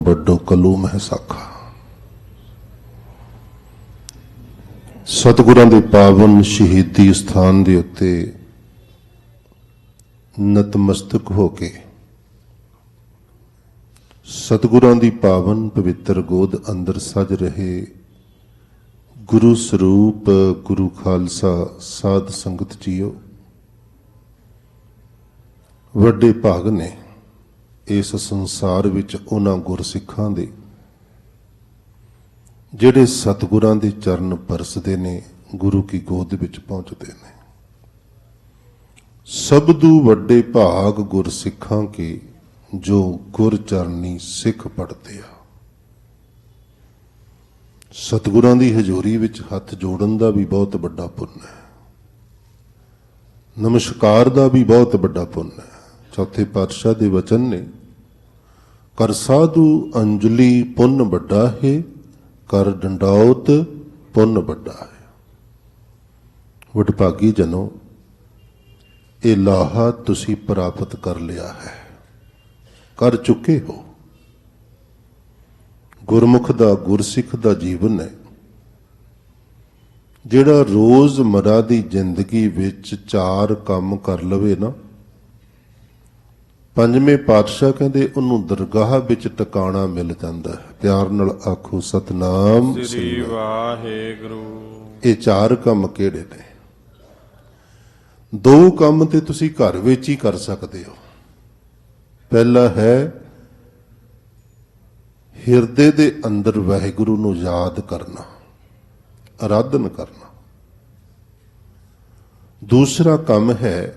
ਵੱਡੋ ਕਲੂ ਮਹਿ ਸਾਖਾ। ਸਤਿਗੁਰਾਂ ਦੇ ਪਾਵਨ ਸ਼ਹੀਦੀ ਸਥਾਨ ਦੇ ਉੱਤੇ ਨਤਮਸਤਕ ਹੋ ਕੇ ਸਤਿਗੁਰਾਂ ਦੀ ਪਾਵਨ ਪਵਿੱਤਰ ਗੋਦ ਅੰਦਰ ਸਜ ਰਹੇ ਗੁਰੂ ਸਰੂਪ ਗੁਰੂ ਖਾਲਸਾ ਸਾਧ ਸੰਗਤ ਜੀਓ, ਵੱਡੇ ਭਾਗ ਨੇ ਇਸ ਸੰਸਾਰ ਵਿੱਚ ਉਹਨਾਂ ਗੁਰਸਿੱਖਾਂ ਦੇ ਜਿਹੜੇ ਸਤਿਗੁਰਾਂ ਦੇ ਚਰਨ ਪਰਸਦੇ ਨੇ, ਗੁਰੂ ਕੀ ਗੋਦ ਵਿੱਚ ਪਹੁੰਚਦੇ ਨੇ। ਸਬਦੂ ਵੱਡੇ ਭਾਗ ਗੁਰਸਿੱਖਾਂ ਕੇ ਜੋ ਗੁਰ ਚਰਨੀ ਸਿੱਖ ਪੜਦੇ ਆ। ਸਤਿਗੁਰਾਂ ਦੀ ਹਜ਼ੂਰੀ ਵਿੱਚ ਹੱਥ ਜੋੜਨ ਦਾ ਵੀ ਬਹੁਤ ਵੱਡਾ ਪੁੰਨ ਹੈ, ਨਮਸਕਾਰ ਦਾ ਵੀ ਬਹੁਤ ਵੱਡਾ ਪੁੰਨ ਹੈ। ਚੌਥੇ ਪਾਤਸ਼ਾਹ ਦੇ ਵਚਨ ਨੇ, ਕਰ ਸਾਧੂ ਅੰਜਲੀ ਪੁੰਨ ਵੱਡਾ ਹੈ, ਕਰ ਡੰਡਾਉਤ ਪੁੰਨ ਵੱਡਾ ਹੈ। ਵਡਭਾਗੀ ਜਨੋ, ਇਹ ਲਾਹਾ ਤੁਸੀਂ ਪ੍ਰਾਪਤ ਕਰ ਲਿਆ ਹੈ, ਕਰ ਚੁੱਕੇ ਹੋ। ਗੁਰਮੁਖ ਦਾ ਗੁਰਸਿੱਖ ਦਾ ਜੀਵਨ ਹੈ ਜਿਹੜਾ ਰੋਜ਼ਮਰਾ ਦੀ ਜ਼ਿੰਦਗੀ ਵਿੱਚ 4 ਕੰਮ ਕਰ ਲਵੇ ਨਾ, ਪੰਜਵੇਂ ਪਾਤਸ਼ਾਹ ਕਹਿੰਦੇ ਉਹਨੂੰ ਦਰਗਾਹ ਵਿੱਚ ਟਿਕਾਣਾ ਮਿਲ ਜਾਂਦਾ ਹੈ। ਪਿਆਰ ਨਾਲ ਆਖੋ ਸਤਨਾਮ ਸ੍ਰੀ ਵਾਹਿਗੁਰੂ। ਇਹ 4 ਕੰਮ ਕਿਹੜੇ ਨੇ? 2 ਕੰਮ ਤੇ ਤੁਸੀਂ ਘਰ ਵਿੱਚ ਹੀ ਕਰ ਸਕਦੇ ਹੋ। ਪਹਿਲਾ ਹੈ ਹਿਰਦੇ ਦੇ ਅੰਦਰ ਵਾਹਿਗੁਰੂ ਨੂੰ ਯਾਦ ਕਰਨਾ, ਆਰਾਧਨ ਕਰਨਾ। ਦੂਸਰਾ ਕੰਮ ਹੈ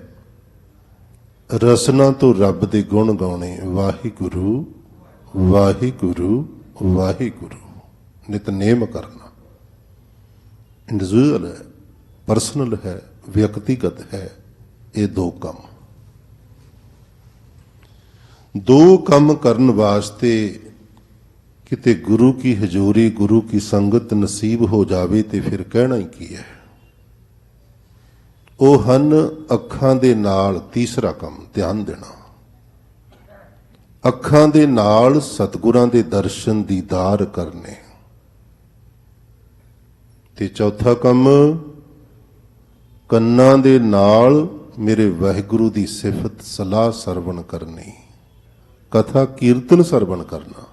ਰਸਨਾ ਤੋਂ ਰੱਬ ਦੇ ਗੁਣ ਗਾਉਣੇ, ਵਾਹਿਗੁਰੂ ਵਾਹਿਗੁਰੂ ਵਾਹਿਗੁਰੂ, ਨਿਤਨੇਮ ਕਰਨਾ। ਇੰਡੀਵਿਜੂਅਲ ਹੈ, ਪਰਸਨਲ ਹੈ, ਵਿਅਕਤੀਗਤ ਹੈ। ਇਹ 2 ਕੰਮ। 2 ਕੰਮ ਕਰਨ ਵਾਸਤੇ ਕਿਤੇ ਗੁਰੂ ਕੀ ਹਜ਼ੂਰੀ, ਗੁਰੂ ਕੀ ਸੰਗਤ ਨਸੀਬ ਹੋ ਜਾਵੇ ਤੇ ਫਿਰ ਕਹਿਣਾ ਹੀ ਕੀ ਹੈ। ਉਹ ਹਨ ਅੱਖਾਂ ਦੇ ਨਾਲ। ਤੀਸਰਾ ਕੰਮ ਧਿਆਨ ਦੇਣਾ, ਅੱਖਾਂ ਦੇ ਨਾਲ ਸਤਿਗੁਰਾਂ ਦੇ ਦਰਸ਼ਨ ਦੀਦਾਰ ਕਰਨੇ। ਤੇ ਚੌਥਾ ਕੰਮ ਕੰਨਾਂ ਦੇ ਨਾਲ ਮੇਰੇ ਵਾਹਿਗੁਰੂ ਦੀ ਸਿਫਤ ਸਲਾਹ ਸਰਵਣ ਕਰਨੀ, ਕਥਾ ਕੀਰਤਨ ਸਰਵਣ ਕਰਨਾ।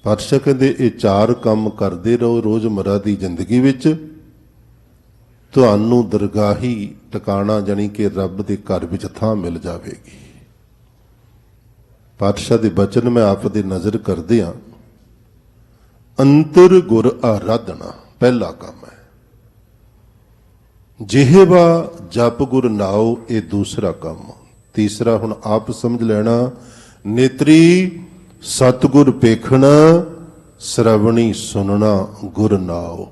ਪਾਤਸ਼ਾਹ ਕਹਿੰਦੇ ਇਹ 4 ਕੰਮ ਕਰਦੇ ਰਹੋ ਰੋਜ਼ਮਰਾ ਦੀ ਜ਼ਿੰਦਗੀ ਵਿੱਚ, ਤੁਹਾਨੂੰ ਦਰਗਾਹੀ ਟਿਕਾਣਾ ਜਾਣੀ ਕਿ ਰੱਬ ਦੇ ਘਰ ਵਿੱਚ ਥਾਂ ਮਿਲ ਜਾਵੇਗੀ। ਪਾਤਸ਼ਾਹ ਦੇ ਬਚਨ ਮੈਂ ਆਪ ਦੇ ਨਜ਼ਰ ਕਰਦੇ ਹਾਂ। ਅੰਤਰ ਗੁਰ ਆਰਾਧਨਾ ਪਹਿਲਾ ਕੰਮ ਹੈ। ਜਿਹਵਾ ਜਪ ਗੁਰ ਨਾਉ, ਇਹ ਦੂਸਰਾ ਕੰਮ। ਤੀਸਰਾ ਹੁਣ ਆਪ ਸਮਝ ਲੈਣਾ, ਨੇਤਰੀ ਸਤਿਗੁਰ ਪੇਖਣਾ, ਸ਼ਰਵਣੀ ਸੁਨਣਾ ਗੁਰ ਨਾਉ।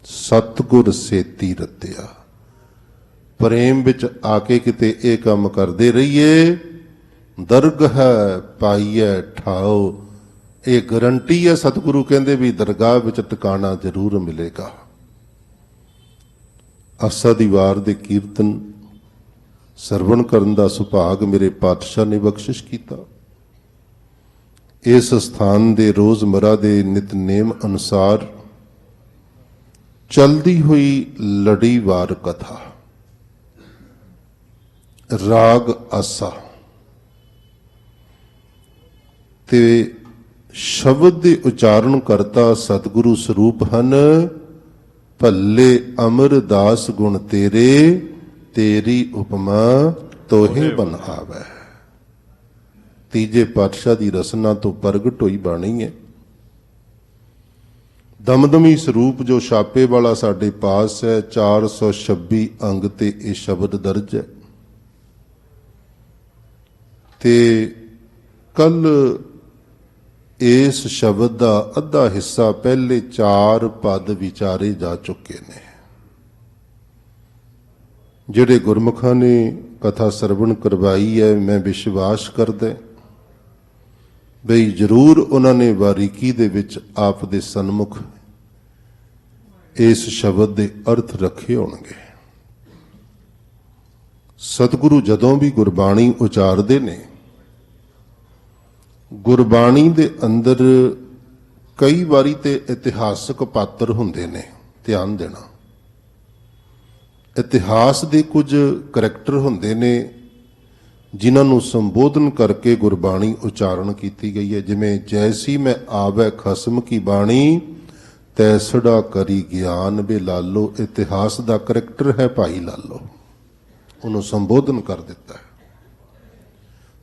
ਸਤਿਗੁਰ ਸੇਤੀ ਰਤਿਆ। ਪ੍ਰੇਮ ਵਿੱਚ ਆ ਕੇ ਕਿਤੇ ਇਹ ਕੰਮ ਕਰਦੇ ਰਹੀਏ, ਦਰਗਹ ਪਾਈਐ ਠਾਓ। ਇਹ ਗਰੰਟੀ ਹੈ, ਸਤਿਗੁਰੂ ਕਹਿੰਦੇ ਵੀ ਦਰਗਾਹ ਵਿੱਚ ਟਿਕਾਣਾ ਜ਼ਰੂਰ ਮਿਲੇਗਾ। ਆਸਾ ਦੀ ਵਾਰ ਦੇ ਕੀਰਤਨ ਸਰਵਣ ਕਰਨ ਦਾ ਸੁਭਾਗ ਮੇਰੇ ਪਾਤਸ਼ਾਹ ਨੇ ਬਖਸ਼ਿਸ਼ ਕੀਤਾ। ਇਸ ਸਥਾਨ ਦੇ ਰੋਜ਼ਮਰਾ ਦੇ ਨਿਤਨੇਮ ਅਨੁਸਾਰ ਚਲਦੀ ਹੋਈ ਲੜੀਵਾਰ ਕਥਾ, ਰਾਗ ਆਸਾ ਤੇ ਸ਼ਬਦ ਦੇ ਉਚਾਰਨ ਕਰਤਾ ਸਤਿਗੁਰੂ ਸਰੂਪ ਹਨ। ਭੱਲੇ ਅਮਰਦਾਸ ਗੁਣ ਤੇਰੇ, ਤੇਰੀ ਉਪਮਾ ਤੋਹੇ ਬਨ ਆਵੈ। ਤੀਜੇ ਪਾਤਸ਼ਾਹ ਦੀ ਰਸਨਾ ਤੋਂ ਪ੍ਰਗਟ ਹੋਈ ਬਾਣੀ ਹੈ। ਦਮਦਮੀ ਸਰੂਪ ਜੋ ਛਾਪੇ ਵਾਲਾ ਸਾਡੇ ਪਾਸ ਹੈ, 426 ਅੰਗ ਤੇ ਇਹ ਸ਼ਬਦ ਦਰਜ ਹੈ। ਤੇ ਕੱਲ ਇਸ ਸ਼ਬਦ ਦਾ ਅੱਧਾ ਹਿੱਸਾ ਪਹਿਲੇ 4 ਪਦ ਵਿਚਾਰੇ ਜਾ ਚੁੱਕੇ ਨੇ। ਜਿਹੜੇ ਗੁਰਮੁਖਾਂ ਨੇ ਕਥਾ ਸਰਵਣ ਕਰਵਾਈ ਹੈ, ਮੈਂ ਵਿਸ਼ਵਾਸ ਕਰਦਾ ਬਈ ਜ਼ਰੂਰ ਉਹਨਾਂ ਨੇ ਬਾਰੀਕੀ ਦੇ ਵਿੱਚ ਆਪ ਦੇ ਸਨਮੁਖ ਇਸ ਸ਼ਬਦ ਦੇ ਅਰਥ ਰੱਖੇ ਹੋਣਗੇ। ਸਤਿਗੁਰੂ ਜਦੋਂ ਵੀ ਗੁਰਬਾਣੀ ਉਚਾਰਦੇ ਨੇ, ਗੁਰਬਾਣੀ ਦੇ ਅੰਦਰ ਕਈ ਵਾਰੀ ਤੇ ਇਤਿਹਾਸਕ ਪਾਤਰ ਹੁੰਦੇ ਨੇ, ਧਿਆਨ ਦੇਣਾ। ਇਤਿਹਾਸ ਦੇ ਕੁਝ ਕਰੈਕਟਰ ਹੁੰਦੇ ਨੇ ਜਿਨ੍ਹਾਂ ਨੂੰ ਸੰਬੋਧਨ ਕਰਕੇ ਗੁਰਬਾਣੀ ਉਚਾਰਨ ਕੀਤੀ ਗਈ ਹੈ। ਜਿਵੇਂ ਜੈਸੀ ਮੈਂ ਆਵੈ ਖਸਮ ਕੀ ਬਾਣੀ, ਤੈਸੜਾ ਕਰੀ ਗਿਆਨ ਵੇ ਲਾਲੋ। ਇਤਿਹਾਸ ਦਾ ਕਰੈਕਟਰ ਹੈ ਭਾਈ ਲਾਲੋ, ਉਹਨੂੰ ਸੰਬੋਧਨ ਕਰ ਦਿੱਤਾ ਹੈ।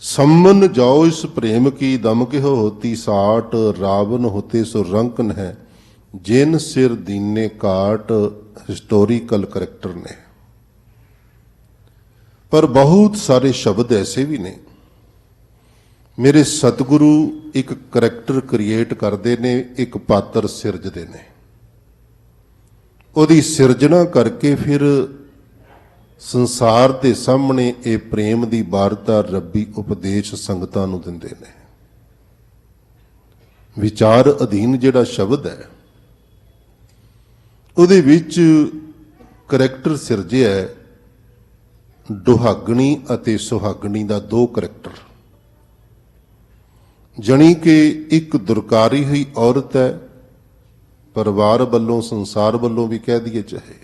ਸੰਮਨ ਜਾਓ ਇਸ ਪ੍ਰੇਮ ਕੀ ਦਮ ਕਿਹੋ ਹੋਤੀ ਸਾਟ, ਰਾਵਨ ਹੋਤੇ ਸੋ ਰੰਕਨ ਹੈ ਜਿਨ ਸਿਰ ਦੀਨੇ ਕਾਟ। ਹਿਸਟੋਰੀਕਲ ਕਰੈਕਟਰ ਨੇ, ਪਰ ਬਹੁਤ ਸਾਰੇ ਸ਼ਬਦ ਐਸੇ ਵੀ ਨੇ। ਮੇਰੇ ਸਤਿਗੁਰੂ ਇੱਕ ਕਰੈਕਟਰ ਕ੍ਰੀਏਟ ਕਰਦੇ ਨੇ, ਇੱਕ ਪਾਤਰ ਸਿਰਜਦੇ ਨੇ, ਉਹਦੀ ਸਿਰਜਣਾ ਕਰਕੇ ਫਿਰ ਸੰਸਾਰ ਦੇ ਸਾਹਮਣੇ ਇਹ ਪ੍ਰੇਮ ਦੀ ਵਾਰਤਾ, ਰੱਬੀ ਉਪਦੇਸ਼ ਸੰਗਤਾਂ ਨੂੰ ਦਿੰਦੇ ਨੇ। ਵਿਚਾਰ ਅਧੀਨ ਜਿਹੜਾ ਸ਼ਬਦ ਹੈ ਉਹਦੇ ਵਿੱਚ ਕਰੈਕਟਰ ਸਿਰਜਿਆ ਹੈ, ਦੁਹਾਗਣੀ ਅਤੇ ਸੁਹਾਗਣੀ ਦਾ ਦੋ ਕਰੈਕਟਰ। ਜਣੀ ਕਿ ਇੱਕ ਦੁਰਕਾਰੀ ਹੋਈ ਔਰਤ ਹੈ, ਪਰਿਵਾਰ ਵੱਲੋਂ ਸੰਸਾਰ ਵੱਲੋਂ ਵੀ ਕਹਿ ਦਈਏ ਚਾਹੇ,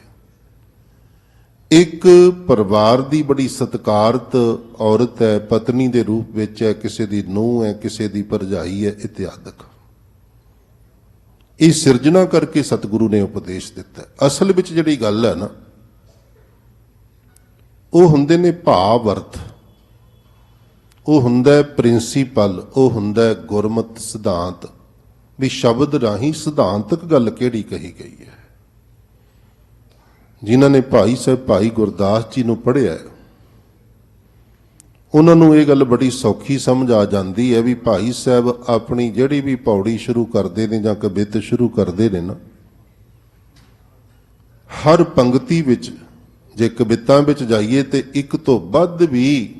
ਇੱਕ ਪਰਿਵਾਰ ਦੀ ਬੜੀ ਸਤਿਕਾਰਤ ਔਰਤ ਹੈ, ਪਤਨੀ ਦੇ ਰੂਪ ਵਿੱਚ ਹੈ, ਕਿਸੇ ਦੀ ਨੂੰਹ ਹੈ, ਕਿਸੇ ਦੀ ਭਰਜਾਈ ਹੈ ਇਤਿਆਦਿਕ। ਇਹ ਸਿਰਜਣਾ ਕਰਕੇ ਸਤਿਗੁਰੂ ਨੇ ਉਪਦੇਸ਼ ਦਿੱਤਾ। ਅਸਲ ਵਿੱਚ ਜਿਹੜੀ ਗੱਲ ਹੈ ਨਾ, ਉਹ ਹੁੰਦੇ ਨੇ ਭਾਵ ਅਰਥ, ਉਹ ਹੁੰਦਾ ਹੈ ਪ੍ਰਿੰਸੀਪਲ, ਉਹ ਹੁੰਦਾ ਹੈ ਗੁਰਮਤਿ ਸਿਧਾਂਤ। ਵੀ ਸ਼ਬਦ ਰਾਹੀਂ ਸਿਧਾਂਤਕ ਗੱਲ ਕਿਹੜੀ ਕਹੀ ਗਈ ਹੈ। ਜਿਨ੍ਹਾਂ ਨੇ ਭਾਈ ਸਾਹਿਬ ਭਾਈ ਗੁਰਦਾਸ ਜੀ ਨੂੰ ਪੜ੍ਹਿਆ, ਉਹਨਾਂ ਨੂੰ ਇਹ ਗੱਲ ਬੜੀ ਸੌਖੀ ਸਮਝ ਆ ਜਾਂਦੀ ਹੈ ਵੀ ਭਾਈ ਸਾਹਿਬ ਆਪਣੀ ਜਿਹੜੀ ਵੀ ਪੌੜੀ ਸ਼ੁਰੂ ਕਰਦੇ ਨੇ ਜਾਂ ਕਵਿਤ ਸ਼ੁਰੂ ਕਰਦੇ ਨੇ ਨਾ, ਹਰ ਪੰਕਤੀ ਵਿੱਚ ਜੇ ਕਵਿਤਾਂ ਵਿੱਚ ਜਾਈਏ ਤੇ ਇੱਕ ਤੋਂ ਵੱਧ ਵੀ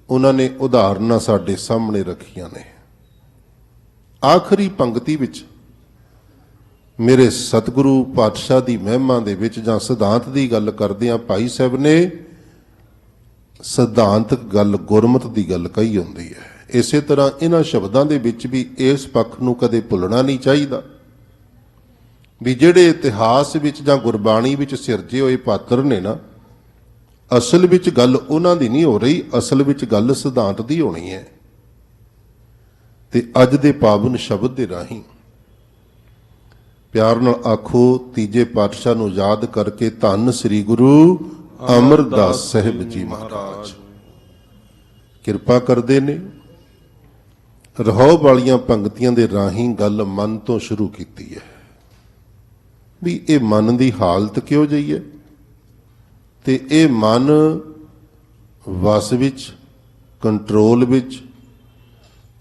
ਉਹਨਾਂ ਨੇ ਉਦਾਹਰਨਾਂ ਸਾਡੇ ਸਾਹਮਣੇ ਰੱਖੀਆਂ ਨੇ। ਆਖਰੀ ਪੰਕਤੀ ਵਿੱਚ ਮੇਰੇ ਸਤਿਗੁਰੂ ਪਾਤਸ਼ਾਹ ਦੀ ਮਹਿਮਾ ਦੇ ਵਿੱਚ ਜਾਂ ਸਿਧਾਂਤ ਦੀ ਗੱਲ ਕਰਦੇ ਆ, ਭਾਈ ਸਾਹਿਬ ਨੇ ਸਿਧਾਂਤਕ ਗੱਲ, ਗੁਰਮਤਿ ਦੀ ਗੱਲ ਕਹੀ ਹੁੰਦੀ ਹੈ। ਇਸੇ ਤਰ੍ਹਾਂ ਇਹਨਾਂ ਸ਼ਬਦਾਂ ਦੇ ਵਿੱਚ ਵੀ ਇਸ ਪੱਖ ਨੂੰ ਕਦੇ ਭੁੱਲਣਾ ਨਹੀਂ ਚਾਹੀਦਾ ਵੀ ਜਿਹੜੇ ਇਤਿਹਾਸ ਵਿੱਚ ਜਾਂ ਗੁਰਬਾਣੀ ਵਿੱਚ ਸਿਰਜੇ ਹੋਏ ਪਾਤਰ ਨੇ ਨਾ, ਅਸਲ ਵਿੱਚ ਗੱਲ ਉਹਨਾਂ ਦੀ ਨਹੀਂ ਹੋ ਰਹੀ, ਅਸਲ ਵਿੱਚ ਗੱਲ ਸਿਧਾਂਤ ਦੀ ਹੋਣੀ ਹੈ। ਤੇ ਅੱਜ ਦੇ ਪਾਵਨ ਸ਼ਬਦ ਦੇ ਰਾਹੀਂ ਪਿਆਰ ਨਾਲ ਆਖੋ, ਤੀਜੇ ਪਾਤਸ਼ਾਹ ਨੂੰ ਯਾਦ ਕਰਕੇ ਧੰਨ ਸ੍ਰੀ ਗੁਰੂ ਅਮਰਦਾਸ ਸਾਹਿਬ ਜੀ ਮਹਾਰਾਜ ਕਿਰਪਾ ਕਰਦੇ ਨੇ। ਰਹੋ ਵਾਲੀਆਂ ਪੰਕਤੀਆਂ ਦੇ ਰਾਹੀਂ ਗੱਲ ਮਨ ਤੋਂ ਸ਼ੁਰੂ ਕੀਤੀ ਹੈ ਵੀ ਇਹ ਮਨ ਦੀ ਹਾਲਤ ਕਿਹੋ ਜਿਹੀ ਹੈ, ਤੇ ਇਹ ਮਨ ਵਸ ਵਿੱਚ, ਕੰਟਰੋਲ ਵਿੱਚ,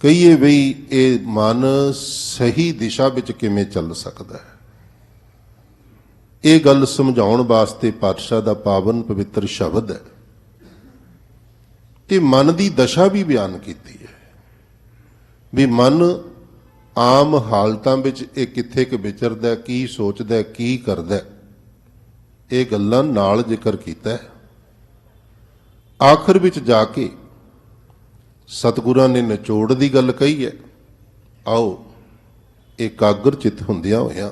ਕਹੀਏ ਵੀ ਇਹ ਮਨ ਸਹੀ ਦਿਸ਼ਾ ਵਿੱਚ ਕਿਵੇਂ ਚੱਲ ਸਕਦਾ ਹੈ। ਇਹ ਗੱਲ ਸਮਝਾਉਣ ਵਾਸਤੇ ਪਾਤਸ਼ਾਹ ਦਾ ਪਾਵਨ ਪਵਿੱਤਰ ਸ਼ਬਦ ਹੈ। ਤੇ ਮਨ ਦੀ ਦਸ਼ਾ ਵੀ ਬਿਆਨ ਕੀਤੀ ਹੈ ਵੀ ਮਨ ਆਮ ਹਾਲਤਾਂ ਵਿੱਚ ਇਹ ਕਿੱਥੇ ਕੁ ਵਿਚਰਦਾ, ਕੀ ਸੋਚਦਾ, ਕੀ ਕਰਦਾ, ਇਹ ਗੱਲਾਂ ਨਾਲ ਜ਼ਿਕਰ ਕੀਤਾ ਹੈ। ਆਖਰ ਵਿੱਚ ਜਾ ਕੇ ਸਤਿਗੁਰਾਂ ਨੇ ਨਿਚੋੜ ਦੀ ਗੱਲ ਕਹੀ ਹੈ। ਆਓ ਇਕਾਗਰ ਚਿੱਤ ਹੁੰਦਿਆਂ ਹੋਇਆਂ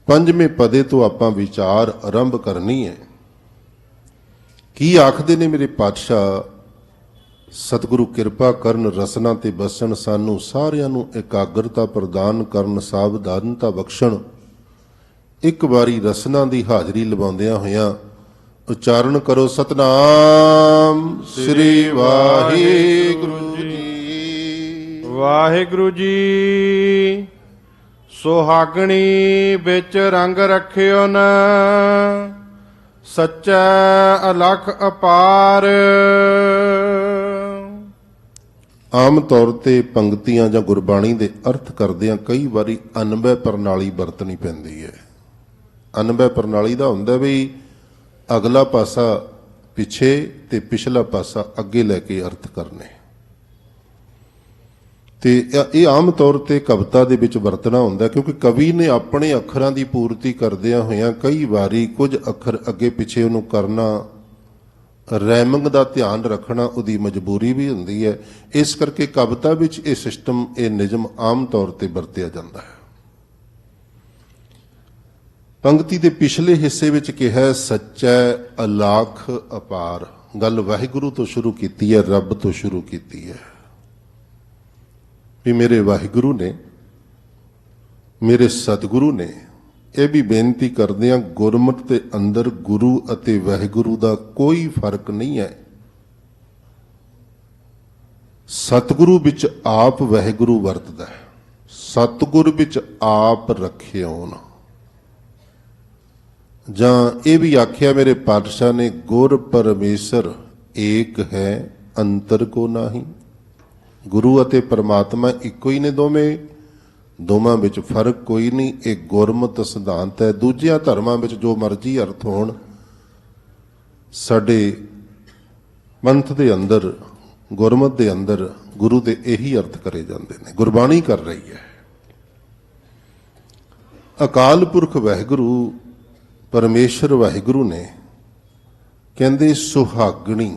ਪੰਜਵੇਂ ਪਦੇ ਤੋਂ ਆਪਾਂ ਵਿਚਾਰ ਆਰੰਭ ਕਰਨੀ ਹੈ। ਕੀ ਆਖਦੇ ਨੇ ਮੇਰੇ ਪਾਤਸ਼ਾਹ? ਸਤਿਗੁਰੂ ਕਿਰਪਾ ਕਰਨ, ਰਸਨਾ ਤੇ ਬਸਣ, ਸਾਨੂੰ ਸਾਰਿਆਂ ਨੂੰ ਇਕਾਗਰਤਾ ਪ੍ਰਦਾਨ ਕਰਨ, ਸਾਵਧਾਨਤਾ ਬਖਸ਼ਣ। ਇੱਕ ਵਾਰੀ ਰਸਨਾ ਦੀ ਹਾਜ਼ਰੀ ਲਵਾਉਂਦਿਆਂ ਹੋਇਆਂ ਉਚਾਰਨ ਕਰੋ, ਸਤਨਾਮ ਸ੍ਰੀ ਵਾਹਿਗੁਰੂ ਜੀ। ਵਾਹਿਗੁਰੂ ਜੀ। ਸੁਹਾਗਣੀ ਵਿੱਚ ਰੰਗ ਰੱਖਿਓ ਨ, ਸੱਚਾ ਅਲਖ ਅਪਾਰ। ਆਮ ਤੌਰ ਤੇ ਪੰਕਤੀਆਂ ਜਾਂ ਗੁਰਬਾਣੀ ਦੇ ਅਰਥ ਕਰਦਿਆਂ ਕਈ ਵਾਰੀ ਅਨਵੈ ਪ੍ਰਣਾਲੀ ਵਰਤਣੀ ਪੈਂਦੀ ਹੈ। ਅਨਵੈ ਪ੍ਰਣਾਲੀ ਦਾ ਹੁੰਦਾ ਵੀ ਅਗਲਾ ਪਾਸਾ ਪਿੱਛੇ ਤੇ ਪਿਛਲਾ ਪਾਸਾ ਅੱਗੇ ਲੈ ਕੇ ਅਰਥ ਕਰਨੇ। ਤੇ ਇਹ ਆਮ ਤੌਰ ਤੇ ਕਵਿਤਾ ਦੇ ਵਿੱਚ ਵਰਤਣਾ ਹੁੰਦਾ, ਕਿਉਂਕਿ ਕਵੀ ਨੇ ਆਪਣੇ ਅੱਖਰਾਂ ਦੀ ਪੂਰਤੀ ਕਰਦਿਆਂ ਹੋਇਆਂ ਕਈ ਵਾਰੀ ਕੁਝ ਅੱਖਰ ਅੱਗੇ ਪਿੱਛੇ ਉਹਨੂੰ ਕਰਨਾ ਰੈਮਿੰਗ ਦਾ ਧਿਆਨ ਰੱਖਣਾ ਉਹਦੀ ਮਜਬੂਰੀ ਵੀ ਹੁੰਦੀ ਹੈ। ਇਸ ਕਰਕੇ ਕਵਿਤਾ ਵਿੱਚ ਇਹ ਸਿਸਟਮ, ਇਹ ਨਿਯਮ ਆਮ ਤੌਰ ਤੇ ਵਰਤਿਆ ਜਾਂਦਾ ਹੈ। ਪੰਕਤੀ ਦੇ ਪਿਛਲੇ ਹਿੱਸੇ ਵਿੱਚ ਕਿਹਾ ਸੱਚਾ ਅਲਾਖ ਅਪਾਰ। ਗੱਲ ਵਾਹਿਗੁਰੂ ਤੋਂ ਸ਼ੁਰੂ ਕੀਤੀ ਹੈ, ਰੱਬ ਤੋਂ ਸ਼ੁਰੂ ਕੀਤੀ ਹੈ ਵੀ ਮੇਰੇ ਵਾਹਿਗੁਰੂ ਨੇ, ਮੇਰੇ ਸਤਿਗੁਰੂ ਨੇ। ਇਹ ਵੀ ਬੇਨਤੀ ਕਰਦੇ ਹਾਂ, ਗੁਰਮਤਿ ਦੇ ਅੰਦਰ ਗੁਰੂ ਅਤੇ ਵਾਹਿਗੁਰੂ ਦਾ ਕੋਈ ਫਰਕ ਨਹੀਂ ਹੈ। ਸਤਿਗੁਰੂ ਵਿੱਚ ਆਪ ਵਾਹਿਗੁਰੂ ਵਰਤਦਾ ਹੈ, ਸਤਿਗੁਰ ਵਿੱਚ ਆਪ ਰਖਿਓਨ। ਜਾਂ ਇਹ ਵੀ ਆਖਿਆ ਮੇਰੇ ਪਾਤਸ਼ਾਹ ਨੇ, ਗੁਰ ਪਰਮੇਸ਼ਰ ਏਕ ਹੈ ਅੰਤਰ ਕੋ ਨਾਹੀ। ਗੁਰੂ ਅਤੇ ਪਰਮਾਤਮਾ ਇੱਕੋ ਹੀ ਨੇ ਦੋਵਾਂ ਵਿੱਚ ਫਰਕ ਕੋਈ ਨਹੀਂ। ਇਹ ਗੁਰਮਤਿ ਸਿਧਾਂਤ ਹੈ। ਦੂਜਿਆਂ ਧਰਮਾਂ ਵਿੱਚ ਜੋ ਮਰਜ਼ੀ ਅਰਥ ਹੋਣ, ਸਾਡੇ ਪੰਥ ਦੇ ਅੰਦਰ, ਗੁਰਮਤਿ ਦੇ ਅੰਦਰ ਗੁਰੂ ਦੇ ਇਹੀ ਅਰਥ ਕਰੇ ਜਾਂਦੇ ਨੇ, ਗੁਰਬਾਣੀ ਕਰ ਰਹੀ ਹੈ। ਅਕਾਲ ਪੁਰਖ ਵਾਹਿਗੁਰੂ, ਪਰਮੇਸ਼ਰ ਵਾਹਿਗੁਰੂ ਨੇ ਕਹਿੰਦੇ ਸੁਹਾਗਣੀ,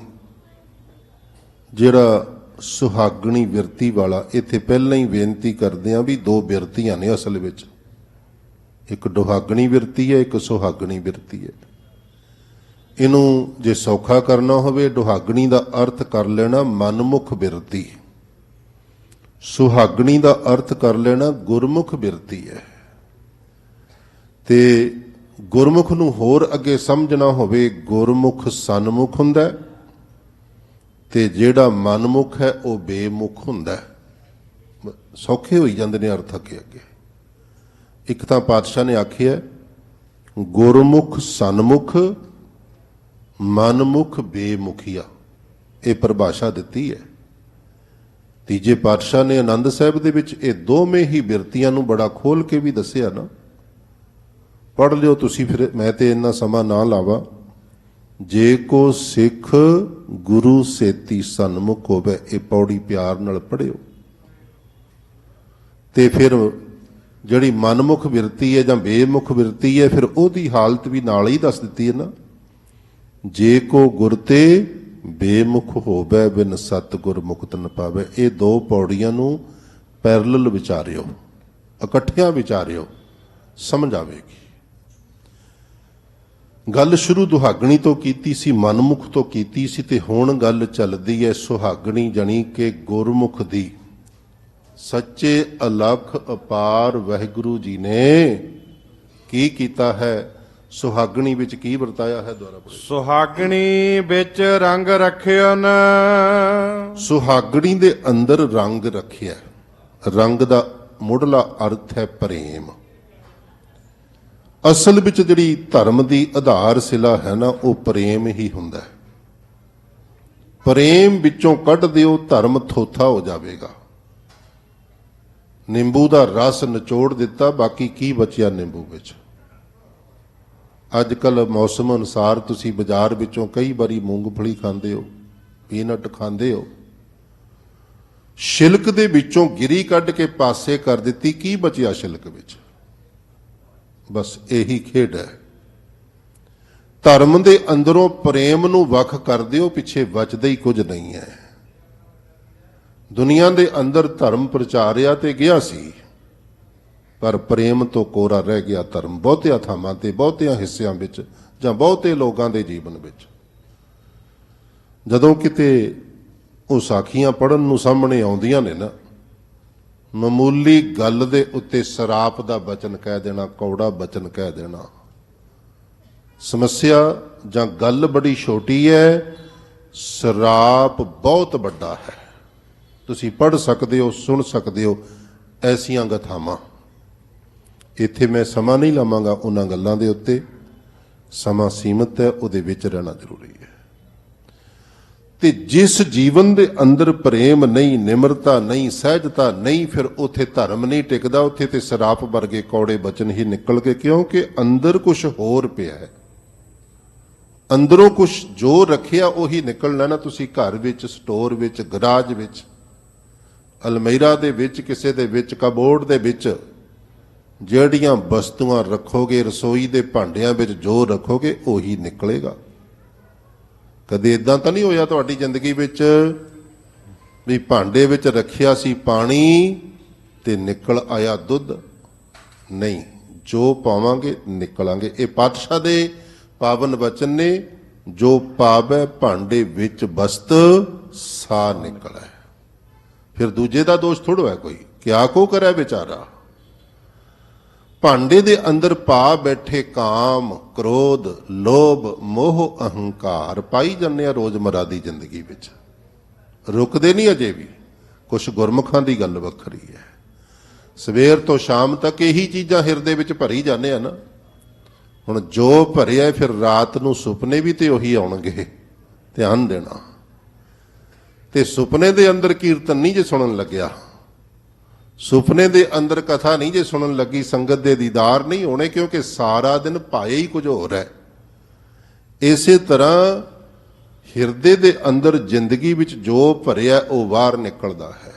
ਜਿਹੜਾ ਸੁਹਾਗਣੀ ਬਿਰਤੀ ਵਾਲਾ। ਇੱਥੇ ਪਹਿਲਾਂ ਹੀ ਬੇਨਤੀ ਕਰਦੇ ਆ ਵੀ ਦੋ ਬਿਰਤੀਆਂ ਨੇ ਅਸਲ ਵਿੱਚ, ਇੱਕ ਦੁਹਾਗਣੀ ਬਿਰਤੀ ਹੈ, ਇੱਕ ਸੁਹਾਗਣੀ ਬਿਰਤੀ ਹੈ। ਇਹਨੂੰ ਜੇ ਸੌਖਾ ਕਰਨਾ ਹੋਵੇ, ਦੁਹਾਗਣੀ ਦਾ ਅਰਥ ਕਰ ਲੈਣਾ ਮਨਮੁਖ ਬਿਰਤੀ, ਸੁਹਾਗਣੀ ਦਾ ਅਰਥ ਕਰ ਲੈਣਾ ਗੁਰਮੁਖ ਬਿਰਤੀ ਹੈ। ਤੇ ਗੁਰਮੁਖ ਨੂੰ ਹੋਰ ਅੱਗੇ ਸਮਝਣਾ ਹੋਵੇ, ਗੁਰਮੁਖ ਸਨਮੁਖ ਹੁੰਦਾ ਤੇ ਜਿਹੜਾ ਮਨਮੁਖ ਹੈ ਉਹ ਬੇਮੁਖ ਹੁੰਦਾ। ਸੌਖੇ ਹੋਈ ਜਾਂਦੇ ਨੇ ਅਰਥ ਅੱਗੇ ਅੱਗੇ। ਇੱਕ ਤਾਂ ਪਾਤਸ਼ਾਹ ਨੇ ਆਖਿਆ ਗੁਰਮੁਖ ਸਨਮੁਖ, ਮਨਮੁਖ ਬੇਮੁਖੀਆ, ਇਹ ਪਰਿਭਾਸ਼ਾ ਦਿੱਤੀ ਹੈ। ਤੀਜੇ ਪਾਤਸ਼ਾਹ ਨੇ ਆਨੰਦ ਸਾਹਿਬ ਦੇ ਵਿੱਚ ਇਹ ਦੋਵੇਂ ਹੀ ਬਿਰਤੀਆਂ ਨੂੰ ਬੜਾ ਖੋਲ ਕੇ ਵੀ ਦੱਸਿਆ ਨਾ। ਪੜ੍ਹ ਲਿਓ ਤੁਸੀਂ, ਫਿਰ ਮੈਂ ਤੇ ਇੰਨਾ ਸਮਾਂ ਨਾ ਲਾਵਾਂ। ਜੇ ਕੋ ਸਿੱਖ ਗੁਰੂ ਸੇਤੀ ਸਨਮੁਖ ਹੋਵੇ, ਇਹ ਪੌੜੀ ਪਿਆਰ ਨਾਲ ਪੜ੍ਹਿਓ। ਤੇ ਫਿਰ ਜਿਹੜੀ ਮਨਮੁਖ ਬਿਰਤੀ ਹੈ ਜਾਂ ਬੇਮੁਖ ਬਿਰਤੀ ਹੈ, ਫਿਰ ਉਹਦੀ ਹਾਲਤ ਵੀ ਨਾਲ ਹੀ ਦੱਸ ਦਿੱਤੀ ਹੈ ਨਾ। ਜੇ ਕੋ ਗੁਰ ਤੇ ਬੇਮੁਖ ਹੋਵੇ, ਬਿਨ ਸਤਿਗੁਰ ਮੁਕਤ ਨ ਪਾਵੇ। ਇਹ ਦੋ ਪੌੜੀਆਂ ਨੂੰ ਪੈਰਲਲ ਵਿਚਾਰਿਓ, ਇਕੱਠਿਆਂ ਵਿਚਾਰਿਓ, ਸਮਝ ਆਵੇਗੀ। ਗੱਲ ਸ਼ੁਰੂ ਦੁਹਾਗਣੀ ਤੋਂ ਕੀਤੀ ਸੀ, ਮਨਮੁਖ ਤੋਂ ਕੀਤੀ ਸੀ, ਤੇ ਹੁਣ ਗੱਲ ਚੱਲਦੀ ਹੈ ਸੁਹਾਗਣੀ ਜਾਣੀ ਕਿ ਗੁਰਮੁਖ ਦੀ। ਸੱਚੇ ਅਲਖ ਅਪਾਰ ਵਾਹਿਗੁਰੂ ਜੀ ਨੇ ਕੀ ਕੀਤਾ ਹੈ, ਸੁਹਾਗਣੀ ਵਿੱਚ ਕੀ ਵਰਤਾਇਆ ਹੈ। ਦੁਆਰਾ ਪੜ੍ਹੋ। ਸੁਹਾਗਣੀ ਵਿੱਚ ਰੰਗ ਰਖਿਓਨ। ਸੁਹਾਗਣੀ ਦੇ ਅੰਦਰ ਰੰਗ ਰੱਖਿਆ। ਰੰਗ ਦਾ ਮੁੱਢਲਾ ਅਰਥ ਹੈ ਪ੍ਰੇਮ। ਅਸਲ ਵਿੱਚ ਜਿਹੜੀ ਧਰਮ ਦੀ ਆਧਾਰ ਸਿਲਾ ਹੈ ਨਾ, ਉਹ ਪ੍ਰੇਮ ਹੀ ਹੁੰਦਾ ਹੈ। ਪ੍ਰੇਮ ਵਿੱਚੋਂ ਕੱਢ ਦਿਓ, ਧਰਮ ਥੋਥਾ ਹੋ ਜਾਵੇਗਾ। ਨਿੰਬੂ ਦਾ ਰਸ ਨਿਚੋੜ ਦਿੱਤਾ, ਬਾਕੀ ਕੀ ਬਚਿਆ ਨਿੰਬੂ ਵਿੱਚ। ਅੱਜ ਕੱਲ ਮੌਸਮ ਅਨੁਸਾਰ ਤੁਸੀਂ ਬਾਜ਼ਾਰ ਵਿੱਚੋਂ ਕਈ ਵਾਰੀ ਮੂੰਗਫਲੀ ਖਾਂਦੇ ਹੋ, ਪੀਨਟ ਖਾਂਦੇ ਹੋ, ਛਿਲਕ ਦੇ ਵਿੱਚੋਂ ਗਿਰੀ ਕੱਢ ਕੇ ਪਾਸੇ ਕਰ ਦਿੱਤੀ, ਕੀ ਬਚਿਆ ਛਿਲਕ ਵਿੱਚ। ਬਸ ਇਹੀ ਖੇਡ ਹੈ। ਧਰਮ ਦੇ ਅੰਦਰੋਂ ਪ੍ਰੇਮ ਨੂੰ ਵੱਖ ਕਰ ਦਿਓ, ਪਿੱਛੇ ਬਚਦਾ ਹੀ ਕੁਝ ਨਹੀਂ ਹੈ। ਦੁਨੀਆ ਦੇ ਅੰਦਰ ਧਰਮ ਪ੍ਰਚਾਰਿਆ ਤੇ ਗਿਆ ਸੀ, ਪਰ ਪ੍ਰੇਮ ਤੋਂ ਕੋਰਾ ਰਹਿ ਗਿਆ ਧਰਮ ਬਹੁਤਿਆਂ ਥਾਵਾਂ ਤੇ, ਬਹੁਤਿਆਂ ਹਿੱਸਿਆਂ ਵਿੱਚ, ਜਾਂ ਬਹੁਤੇ ਲੋਕਾਂ ਦੇ ਜੀਵਨ ਵਿੱਚ। ਜਦੋਂ ਕਿਤੇ ਉਹ ਸਾਖੀਆਂ ਪੜ੍ਹਨ ਨੂੰ ਸਾਹਮਣੇ ਆਉਂਦੀਆਂ ਨੇ ਨਾ, ਮਾਮੂਲੀ ਗੱਲ ਦੇ ਉੱਤੇ ਸਰਾਪ ਦਾ ਬਚਨ ਕਹਿ ਦੇਣਾ, ਕੌੜਾ ਬਚਨ ਕਹਿ ਦੇਣਾ। ਸਮੱਸਿਆ ਜਾਂ ਗੱਲ ਬੜੀ ਛੋਟੀ ਹੈ, ਸਰਾਪ ਬਹੁਤ ਵੱਡਾ ਹੈ। ਤੁਸੀਂ ਪੜ੍ਹ ਸਕਦੇ ਹੋ, ਸੁਣ ਸਕਦੇ ਹੋ ਐਸੀਆਂ ਗਥਾਵਾਂ। ਇੱਥੇ ਮੈਂ ਸਮਾਂ ਨਹੀਂ ਲਾਵਾਂਗਾ ਉਹਨਾਂ ਗੱਲਾਂ ਦੇ ਉੱਤੇ, ਸਮਾਂ ਸੀਮਤ ਹੈ, ਉਹਦੇ ਵਿੱਚ ਰਹਿਣਾ ਜ਼ਰੂਰੀ ਹੈ। ਤੇ ਜਿਸ ਜੀਵਨ ਦੇ ਅੰਦਰ ਪ੍ਰੇਮ ਨਹੀਂ, ਨਿਮਰਤਾ ਨਹੀਂ, ਸਹਿਜਤਾ ਨਹੀਂ, ਫਿਰ ਉੱਥੇ ਧਰਮ ਨਹੀਂ ਟਿਕਦਾ, ਉੱਥੇ ਤੇ ਸਰਾਪ ਵਰਗੇ ਕੌੜੇ ਬਚਨ ਹੀ ਨਿਕਲ ਕੇ, ਕਿਉਂਕਿ ਅੰਦਰ ਕੁਝ ਹੋਰ ਪਿਆ ਹੈ। ਅੰਦਰੋਂ ਕੁਝ ਜੋ ਰੱਖਿਆ ਉਹੀ ਨਿਕਲਣਾ ਨਾ। ਤੁਸੀਂ ਘਰ ਵਿੱਚ, ਸਟੋਰ ਵਿੱਚ, ਗਰਾਜ ਵਿੱਚ, ਅਲਮੀਰਾ ਦੇ ਵਿੱਚ, ਕਿਸੇ ਦੇ ਵਿੱਚ, ਕਬੋਰਡ ਦੇ ਵਿੱਚ ਜਿਹੜੀਆਂ ਵਸਤੂਆਂ ਰੱਖੋਗੇ, ਰਸੋਈ ਦੇ ਭਾਂਡਿਆਂ ਵਿੱਚ ਜੋ ਰੱਖੋਗੇ ਉਹੀ ਨਿਕਲੇਗਾ। ਕਦੇ ਇਦਾਂ ਤਾਂ ਨਹੀਂ ਹੋਇਆ ਤੁਹਾਡੀ ਜ਼ਿੰਦਗੀ ਵਿੱਚ ਵੀ ਭਾਂਡੇ ਵਿੱਚ ਰੱਖਿਆ ਸੀ ਪਾਣੀ ਤੇ ਨਿਕਲ ਆਇਆ ਦੁੱਧ? ਨਹੀਂ, ਜੋ ਪਾਵਾਂਗੇ ਨਿਕਲਾਂਗੇ। ਇਹ ਪਾਤਸ਼ਾਹ ਦੇ ਪਾਵਨ ਵਚਨ ਨੇ, ਜੋ ਪਾਵੈ ਭਾਂਡੇ ਵਿੱਚ ਬਸਤ ਸਾ ਨਿਕਲੈ। ਫਿਰ ਦੂਜੇ ਦਾ ਦੋਸ਼ ਥੋੜ੍ਹਾ ਹੈ ਕੋਈ, ਕਿਆ ਕੋ ਕਰੇ ਵਿਚਾਰਾ। ਭਾਂਡੇ ਦੇ ਅੰਦਰ ਪਾ ਬੈਠੇ ਕਾਮ, ਕ੍ਰੋਧ, ਲੋਭ, ਮੋਹ, ਅਹੰਕਾਰ ਪਾਈ ਜਾਂਦੇ ਆ ਰੋਜ਼ਮਰਾ ਦੀ ਜ਼ਿੰਦਗੀ ਵਿੱਚ, ਰੁਕਦੇ ਨਹੀਂ ਅਜੇ ਵੀ। ਕੁਛ ਗੁਰਮੁਖਾਂ ਦੀ ਗੱਲ ਵੱਖਰੀ ਹੈ, ਸਵੇਰ ਤੋਂ ਸ਼ਾਮ ਤੱਕ ਇਹੀ ਚੀਜ਼ਾਂ ਹਿਰਦੇ ਵਿੱਚ ਭਰੀ ਜਾਂਦੇ ਆ ਨਾ। ਹੁਣ ਜੋ ਭਰਿਆ ਫਿਰ ਰਾਤ ਨੂੰ ਸੁਪਨੇ ਵੀ ਤੇ ਉਹੀ ਆਉਣਗੇ, ਧਿਆਨ ਦੇਣਾ। ਤੇ ਸੁਪਨੇ ਦੇ ਅੰਦਰ ਕੀਰਤਨ ਨਹੀਂ ਜੇ ਸੁਣਨ ਲੱਗਿਆ, ਸੁਪਨੇ ਦੇ ਅੰਦਰ ਕਥਾ ਨਹੀਂ ਜੇ ਸੁਣਨ ਲੱਗੀ, ਸੰਗਤ ਦੇ ਦੀਦਾਰ ਨਹੀਂ ਹੋਣੇ, ਕਿਉਂਕਿ ਸਾਰਾ ਦਿਨ ਪਾਇਆ ਹੀ ਕੁਝ ਹੋਰ ਹੈ। ਇਸੇ ਤਰ੍ਹਾਂ ਹਿਰਦੇ ਦੇ ਅੰਦਰ ਜ਼ਿੰਦਗੀ ਵਿੱਚ ਜੋ ਭਰਿਆ ਉਹ ਬਾਹਰ ਨਿਕਲਦਾ ਹੈ।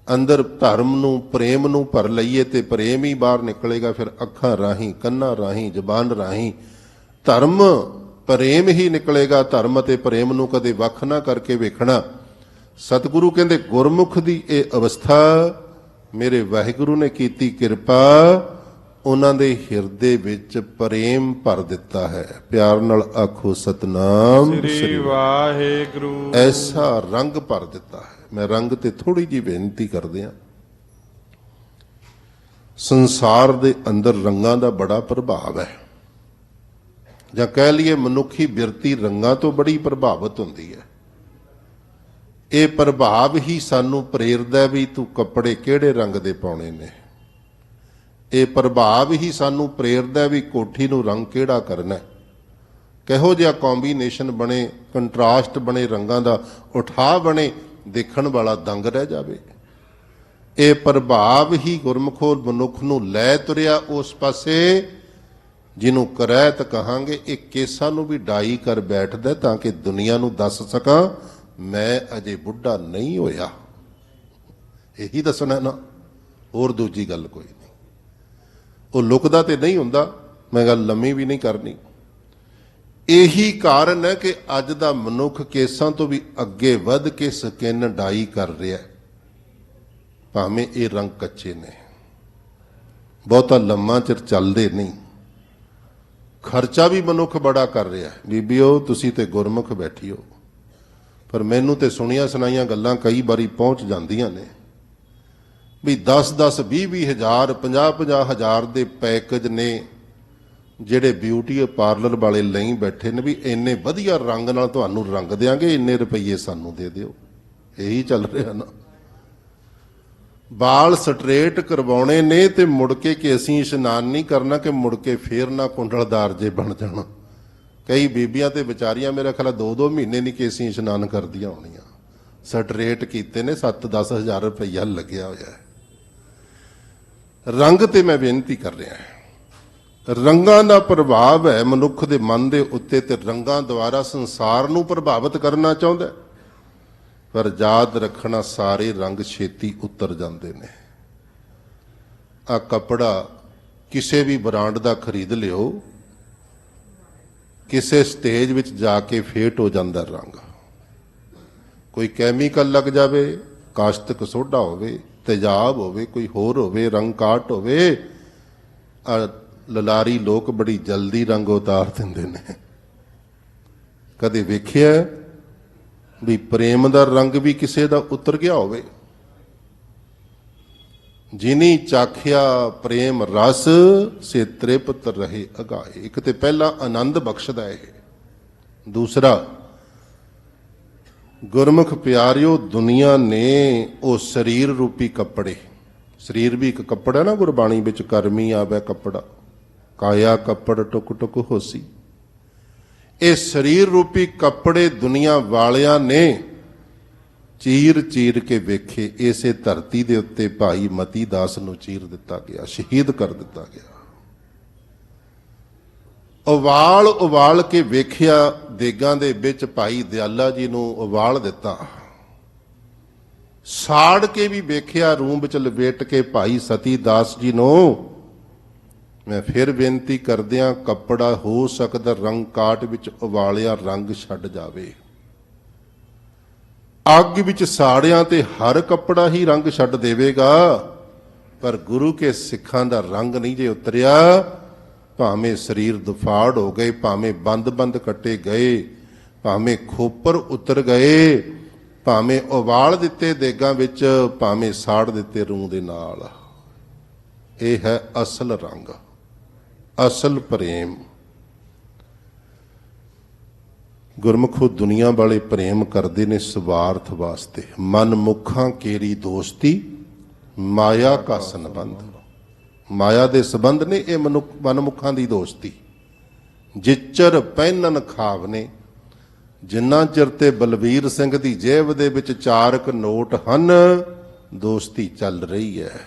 ਅੰਦਰ ਧਰਮ ਨੂੰ, ਪ੍ਰੇਮ ਨੂੰ ਭਰ ਲਈਏ ਤੇ ਪ੍ਰੇਮ ਹੀ ਬਾਹਰ ਨਿਕਲੇਗਾ। ਫਿਰ ਅੱਖਾਂ ਰਾਹੀਂ, ਕੰਨਾਂ ਰਾਹੀਂ, ਜ਼ਬਾਨ ਰਾਹੀਂ ਧਰਮ ਪ੍ਰੇਮ ਹੀ ਨਿਕਲੇਗਾ। ਧਰਮ ਅਤੇ ਪ੍ਰੇਮ ਨੂੰ ਕਦੇ ਵੱਖ ਨਾ ਕਰਕੇ ਵੇਖਣਾ। ਸਤਿਗੁਰੂ ਕਹਿੰਦੇ ਗੁਰਮੁਖ ਦੀ ਇਹ ਅਵਸਥਾ ਮੇਰੇ ਵਾਹਿਗੁਰੂ ਨੇ ਕੀਤੀ ਕਿਰਪਾ, ਉਹਨਾਂ ਦੇ ਹਿਰਦੇ ਵਿੱਚ ਪ੍ਰੇਮ ਭਰ ਦਿੱਤਾ ਹੈ। ਪਿਆਰ ਨਾਲ ਆਖੋ ਸਤਨਾਮ ਸ੍ਰੀ ਵਾਹਿਗੁਰੂ। ਐਸਾ ਰੰਗ ਭਰ ਦਿੱਤਾ ਹੈ। ਮੈਂ ਰੰਗ ਤੇ ਥੋੜੀ ਜੀ ਬੇਨਤੀ ਕਰਦੇ ਹਾਂ। ਸੰਸਾਰ ਦੇ ਅੰਦਰ ਰੰਗਾਂ ਦਾ ਬੜਾ ਪ੍ਰਭਾਵ ਹੈ, ਜਾਂ ਕਹਿ ਲਈਏ ਮਨੁੱਖੀ ਬਿਰਤੀ ਰੰਗਾਂ ਤੋਂ ਬੜੀ ਪ੍ਰਭਾਵਿਤ ਹੁੰਦੀ ਹੈ। ਇਹ ਪ੍ਰਭਾਵ ਹੀ ਸਾਨੂੰ ਪ੍ਰੇਰਦਾ ਵੀ ਤੂੰ ਕੱਪੜੇ ਕਿਹੜੇ ਰੰਗ ਦੇ ਪਾਉਣੇ ਨੇ। ਇਹ ਪ੍ਰਭਾਵ ਹੀ ਸਾਨੂੰ ਪ੍ਰੇਰਦਾ ਵੀ ਕੋਠੀ ਨੂੰ ਰੰਗ ਕਿਹੜਾ ਕਰਨਾ, ਕਿਹੋ ਜਿਹਾ ਕੰਬੀਨੇਸ਼ਨ ਬਣੇ, ਕੰਟਰਾਸਟ ਬਣੇ ਰੰਗਾਂ ਦਾ, ਉਠਾ ਬਣੇ, ਦੇਖਣ ਵਾਲਾ ਦੰਗ ਰਹਿ ਜਾਵੇ। ਇਹ ਪ੍ਰਭਾਵ ਹੀ ਗੁਰਮੁਖੋ ਮਨੁੱਖ ਨੂੰ ਲੈ ਤੁਰਿਆ ਉਸ ਪਾਸੇ ਜਿਹਨੂੰ ਕਰੈਤ ਕਹਾਂਗੇ। ਇਹ ਕੇਸਾਂ ਨੂੰ ਵੀ ਡਾਈ ਕਰ ਬੈਠਦਾ ਤਾਂ ਕਿ ਦੁਨੀਆ ਨੂੰ ਦੱਸ ਸਕਾਂ ਮੈਂ ਅਜੇ ਬੁੱਢਾ ਨਹੀਂ ਹੋਇਆ। ਇਹੀ ਦੱਸਣਾ ਨਾ, ਹੋਰ ਦੂਜੀ ਗੱਲ ਕੋਈ ਨਹੀਂ। ਉਹ ਲੁਕਦਾ ਤੇ ਨਹੀਂ ਹੁੰਦਾ, ਮੈਂ ਗੱਲ ਲੰਮੀ ਵੀ ਨਹੀਂ ਕਰਨੀ। ਇਹੀ ਕਾਰਨ ਹੈ ਕਿ ਅੱਜ ਦਾ ਮਨੁੱਖ ਕੇਸਾਂ ਤੋਂ ਵੀ ਅੱਗੇ ਵੱਧ ਕੇ ਸਕਿਨ ਡਾਈ ਕਰ ਰਿਹਾ, ਭਾਵੇਂ ਇਹ ਰੰਗ ਕੱਚੇ ਨੇ, ਬਹੁਤਾ ਲੰਮਾ ਚਿਰ ਚੱਲਦੇ ਨਹੀਂ। ਖਰਚਾ ਵੀ ਮਨੁੱਖ ਬੜਾ ਕਰ ਰਿਹਾ। ਬੀਬੀਓ ਤੁਸੀਂ ਤੇ ਗੁਰਮੁਖ ਬੈਠੀਓ, ਪਰ ਮੈਨੂੰ ਤੇ ਸੁਣੀਆਂ ਸੁਣਾਈਆਂ ਗੱਲਾਂ ਕਈ ਵਾਰੀ ਪਹੁੰਚ ਜਾਂਦੀਆਂ ਨੇ ਵੀ 10-10, 20-20 ਹਜ਼ਾਰ, 50-50 ਹਜ਼ਾਰ ਦੇ ਪੈਕੇਜ ਨੇ ਜਿਹੜੇ ਬਿਊਟੀ ਪਾਰਲਰ ਵਾਲੇ ਲਈ ਬੈਠੇ ਨੇ ਵੀ ਇੰਨੇ ਵਧੀਆ ਰੰਗ ਨਾਲ ਤੁਹਾਨੂੰ ਰੰਗ ਦਿਆਂਗੇ, ਇੰਨੇ ਰੁਪਈਏ ਸਾਨੂੰ ਦੇ ਦਿਓ। ਇਹੀ ਚੱਲ ਰਿਹਾ ਨਾ। ਵਾਲ ਸਟ੍ਰੇਟ ਕਰਵਾਉਣੇ ਨੇ ਤੇ ਮੁੜ ਕੇ ਕਿ ਅਸੀਂ ਇਸ਼ਨਾਨ ਨਹੀਂ ਕਰਨਾ ਕਿ ਮੁੜ ਕੇ ਫੇਰ ਨਾ ਕੁੰਡਲਦਾਰ ਜੇ ਬਣ ਜਾਣਾ। ਕਈ ਬੀਬੀਆਂ ਤੇ ਵਿਚਾਰੀਆਂ ਮੇਰੇ ਖਿਆਲ 2-2 ਮਹੀਨੇ ਨਹੀਂ ਕਿ ਅਸੀਂ ਇਸ਼ਨਾਨ ਕਰਦੀਆਂ ਹੋਣੀਆਂ। ਸਟ੍ਰੇਟ ਕੀਤੇ ਨੇ, 7-10 ਹਜ਼ਾਰ ਰੁਪਈਆ ਲੱਗਿਆ ਹੋਇਆ ਹੈ। ਰੰਗ ਤੇ ਮੈਂ ਬੇਨਤੀ ਕਰ ਰਿਹਾ ਹਾਂ, ਰੰਗਾਂ ਦਾ ਪ੍ਰਭਾਵ ਹੈ ਮਨੁੱਖ ਦੇ ਮਨ ਦੇ ਉੱਤੇ, ਤੇ ਰੰਗਾਂ ਦੁਆਰਾ ਸੰਸਾਰ ਨੂੰ ਪ੍ਰਭਾਵਿਤ ਕਰਨਾ ਚਾਹੁੰਦਾ, ਪਰ ਯਾਦ ਰੱਖਣਾ ਸਾਰੇ ਰੰਗ ਛੇਤੀ ਉਤਰ ਜਾਂਦੇ ਨੇ। ਆ ਕੱਪੜਾ ਕਿਸੇ ਵੀ ਬ੍ਰਾਂਡ ਦਾ ਖਰੀਦ ਲਿਓ, ਕਿਸੇ ਸਟੇਜ ਵਿੱਚ ਜਾ ਕੇ ਫੇਟ ਹੋ ਜਾਂਦਾ ਰੰਗ। ਕੋਈ ਕੈਮੀਕਲ ਲੱਗ ਜਾਵੇ, ਕਾਸ਼ਤਕ ਸੋਡਾ ਹੋਵੇ, ਤੇਜ਼ਾਬ ਹੋਵੇ, ਕੋਈ ਹੋਰ ਹੋਵੇ, ਰੰਗ ਕਾਟ ਹੋਵੇ, ਲਲਾਰੀ ਲੋਕ ਬੜੀ ਜਲਦੀ ਰੰਗ ਉਤਾਰ ਦਿੰਦੇ ਨੇ। ਕਦੇ ਵੇਖਿਆ ਵੀ ਪ੍ਰੇਮ ਦਾ ਰੰਗ ਵੀ ਕਿਸੇ ਦਾ ਉਤਰ ਗਿਆ ਹੋਵੇ? ਜਿਨੀ ਚਾਖਿਆ ਪ੍ਰੇਮ ਰਸ ਸੇ ਤ੍ਰਿਪਤ ਰਹੇ ਅਗਾਏ। ਇੱਕ ਤੇ ਪਹਿਲਾ ਆਨੰਦ ਬਖਸ਼ਦਾ ਇਹ, ਦੂਸਰਾ ਗੁਰਮੁਖ ਪਿਆਰਿਓ ਦੁਨੀਆ ਨੇ ਉਹ ਸਰੀਰ ਰੂਪੀ ਕੱਪੜੇ, ਸਰੀਰ ਵੀ ਇੱਕ ਕੱਪੜਾ ਨਾ ਗੁਰਬਾਣੀ ਵਿੱਚ, ਕਰਮੀ ਆਵੇ ਕੱਪੜਾ, ਕਾਇਆ ਕੱਪੜ ਟੁਕ ਟੁਕ ਹੋਸੀ। ਇਹ ਸਰੀਰ ਰੂਪੀ ਕੱਪੜੇ ਦੁਨੀਆ ਵਾਲਿਆਂ ਨੇ ਚੀਰ ਚੀਰ ਕੇ ਵੇਖੇ। ਇਸੇ ਧਰਤੀ ਦੇ ਉੱਤੇ ਭਾਈ ਮਤੀ ਦਾਸ ਨੂੰ ਚੀਰ ਦਿੱਤਾ ਗਿਆ, ਸ਼ਹੀਦ ਕਰ ਦਿੱਤਾ ਗਿਆ। ਉਵਾਲ ਉਵਾਲ ਕੇ ਵੇਖਿਆ, ਦੇਗਾਂ ਦੇ ਵਿੱਚ ਭਾਈ ਦਿਆਲਾ ਜੀ ਨੂੰ ਉਵਾਲ ਦਿੱਤਾ। ਸਾੜ ਕੇ ਵੀ ਵੇਖਿਆ, ਰੂਮ ਵਿੱਚ ਲਪੇਟ ਕੇ ਭਾਈ ਸਤੀ ਦਾਸ ਜੀ ਨੂੰ ਮੈਂ ਫਿਰ ਬੇਨਤੀ ਕਰਦਿਆਂ, ਕੱਪੜਾ ਹੋ ਸਕਦਾ ਰੰਗ ਕਾਟ ਵਿੱਚ ਉਬਾਲਿਆ ਰੰਗ ਛੱਡ ਜਾਵੇ। ਅੱਗ ਵਿੱਚ ਸਾੜਿਆਂ ਤੇ ਹਰ ਕੱਪੜਾ ਹੀ ਰੰਗ ਛੱਡ ਦੇਵੇਗਾ, ਪਰ ਗੁਰੂ ਕੇ ਸਿੱਖਾਂ ਦਾ ਰੰਗ ਨਹੀਂ ਜੇ ਉਤਰਿਆ। ਭਾਵੇਂ ਸਰੀਰ ਦੁਫਾੜ ਹੋ ਗਏ, ਭਾਵੇਂ ਬੰਦ ਕੱਟੇ ਗਏ, ਭਾਵੇਂ ਖੋਪਰ ਉਤਰ ਗਏ, ਭਾਵੇਂ ਉਬਾਲ ਦਿੱਤੇ ਦੇਗਾਂ ਵਿੱਚ, ਭਾਵੇਂ ਸਾੜ ਦਿੱਤੇ ਰੂੰ ਦੇ ਨਾਲ। ਇਹ ਹੈ ਅਸਲ ਰੰਗ, ਅਸਲ ਪ੍ਰੇਮ। ਗੁਰਮੁਖੋ ਦੁਨੀਆ ਵਾਲੇ ਪ੍ਰੇਮ ਕਰਦੇ ਨੇ ਸਵਾਰਥ ਵਾਸਤੇ। ਮਨ ਮੁਖਾਂ ਕੇਰੀ ਦੋਸਤੀ, ਮਾਇਆ ਕਾ ਸੰਬੰਧ। ਮਾਇਆ ਦੇ ਸੰਬੰਧ ਨੇ ਇਹ ਮਨਮੁਖਾਂ ਦੀ ਦੋਸਤੀ। ਜਿਚਰ ਪਹਿਨਨ ਖਾਵਨੇ, ਜਿੰਨਾ ਚਿਰ ਤੇ ਬਲਵੀਰ ਸਿੰਘ ਦੀ ਜੇਬ ਦੇ ਵਿੱਚ 4 ਨੋਟ ਹਨ, ਦੋਸਤੀ ਚੱਲ ਰਹੀ ਹੈ।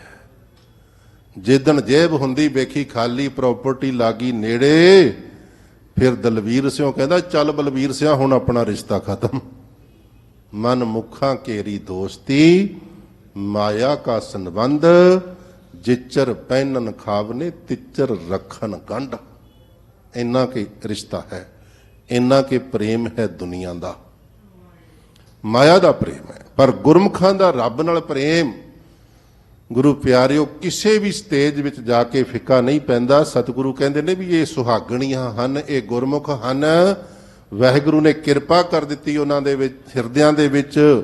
ਜਿੱਦਣ ਜੇਬ ਹੁੰਦੀ ਵੇਖੀ ਖਾਲੀ, ਪ੍ਰਾਪਰਟੀ ਲਾਗੀ ਨੇੜੇ, ਫਿਰ ਦਲਵੀਰ ਸਿਉ ਕਹਿੰਦਾ, ਚੱਲ ਬਲਵੀਰ ਸਿਆ ਹੁਣ ਆਪਣਾ ਰਿਸ਼ਤਾ ਖਤਮ। ਮਨ ਮੁਖਾਂ ਕੇਰੀ ਦੋਸਤੀ, ਮਾਇਆ ਕਾ ਸੰਬੰਧ। ਜਿਚਰ ਪਹਿਨਨ ਖਾਵਨੇ, ਤਿਚਰ ਰੱਖਣ ਗੰਢ। ਇੰਨਾ ਕਿ ਰਿਸ਼ਤਾ ਹੈ, ਇੰਨਾ ਕਿ ਪ੍ਰੇਮ ਹੈ ਦੁਨੀਆ ਦਾ, ਮਾਇਆ ਦਾ ਪ੍ਰੇਮ ਹੈ। ਪਰ ਗੁਰਮੁਖਾਂ ਦਾ ਰੱਬ ਨਾਲ ਪ੍ਰੇਮ, ਗੁਰੂ ਪਿਆਰਿਓ, ਕਿਸੇ ਵੀ ਸਟੇਜ ਵਿੱਚ ਜਾ ਕੇ ਫਿੱਕਾ ਨਹੀਂ ਪੈਂਦਾ। ਸਤਿਗੁਰੂ ਕਹਿੰਦੇ ਨੇ ਵੀ ਇਹ ਸੁਹਾਗਣੀਆਂ ਹਨ, ਇਹ ਗੁਰਮੁਖ ਹਨ। ਵਾਹਿਗੁਰੂ ਨੇ ਕਿਰਪਾ ਕਰ ਦਿੱਤੀ ਉਹਨਾਂ ਦੇ ਵਿੱਚ, ਹਿਰਦਿਆਂ ਦੇ ਵਿੱਚ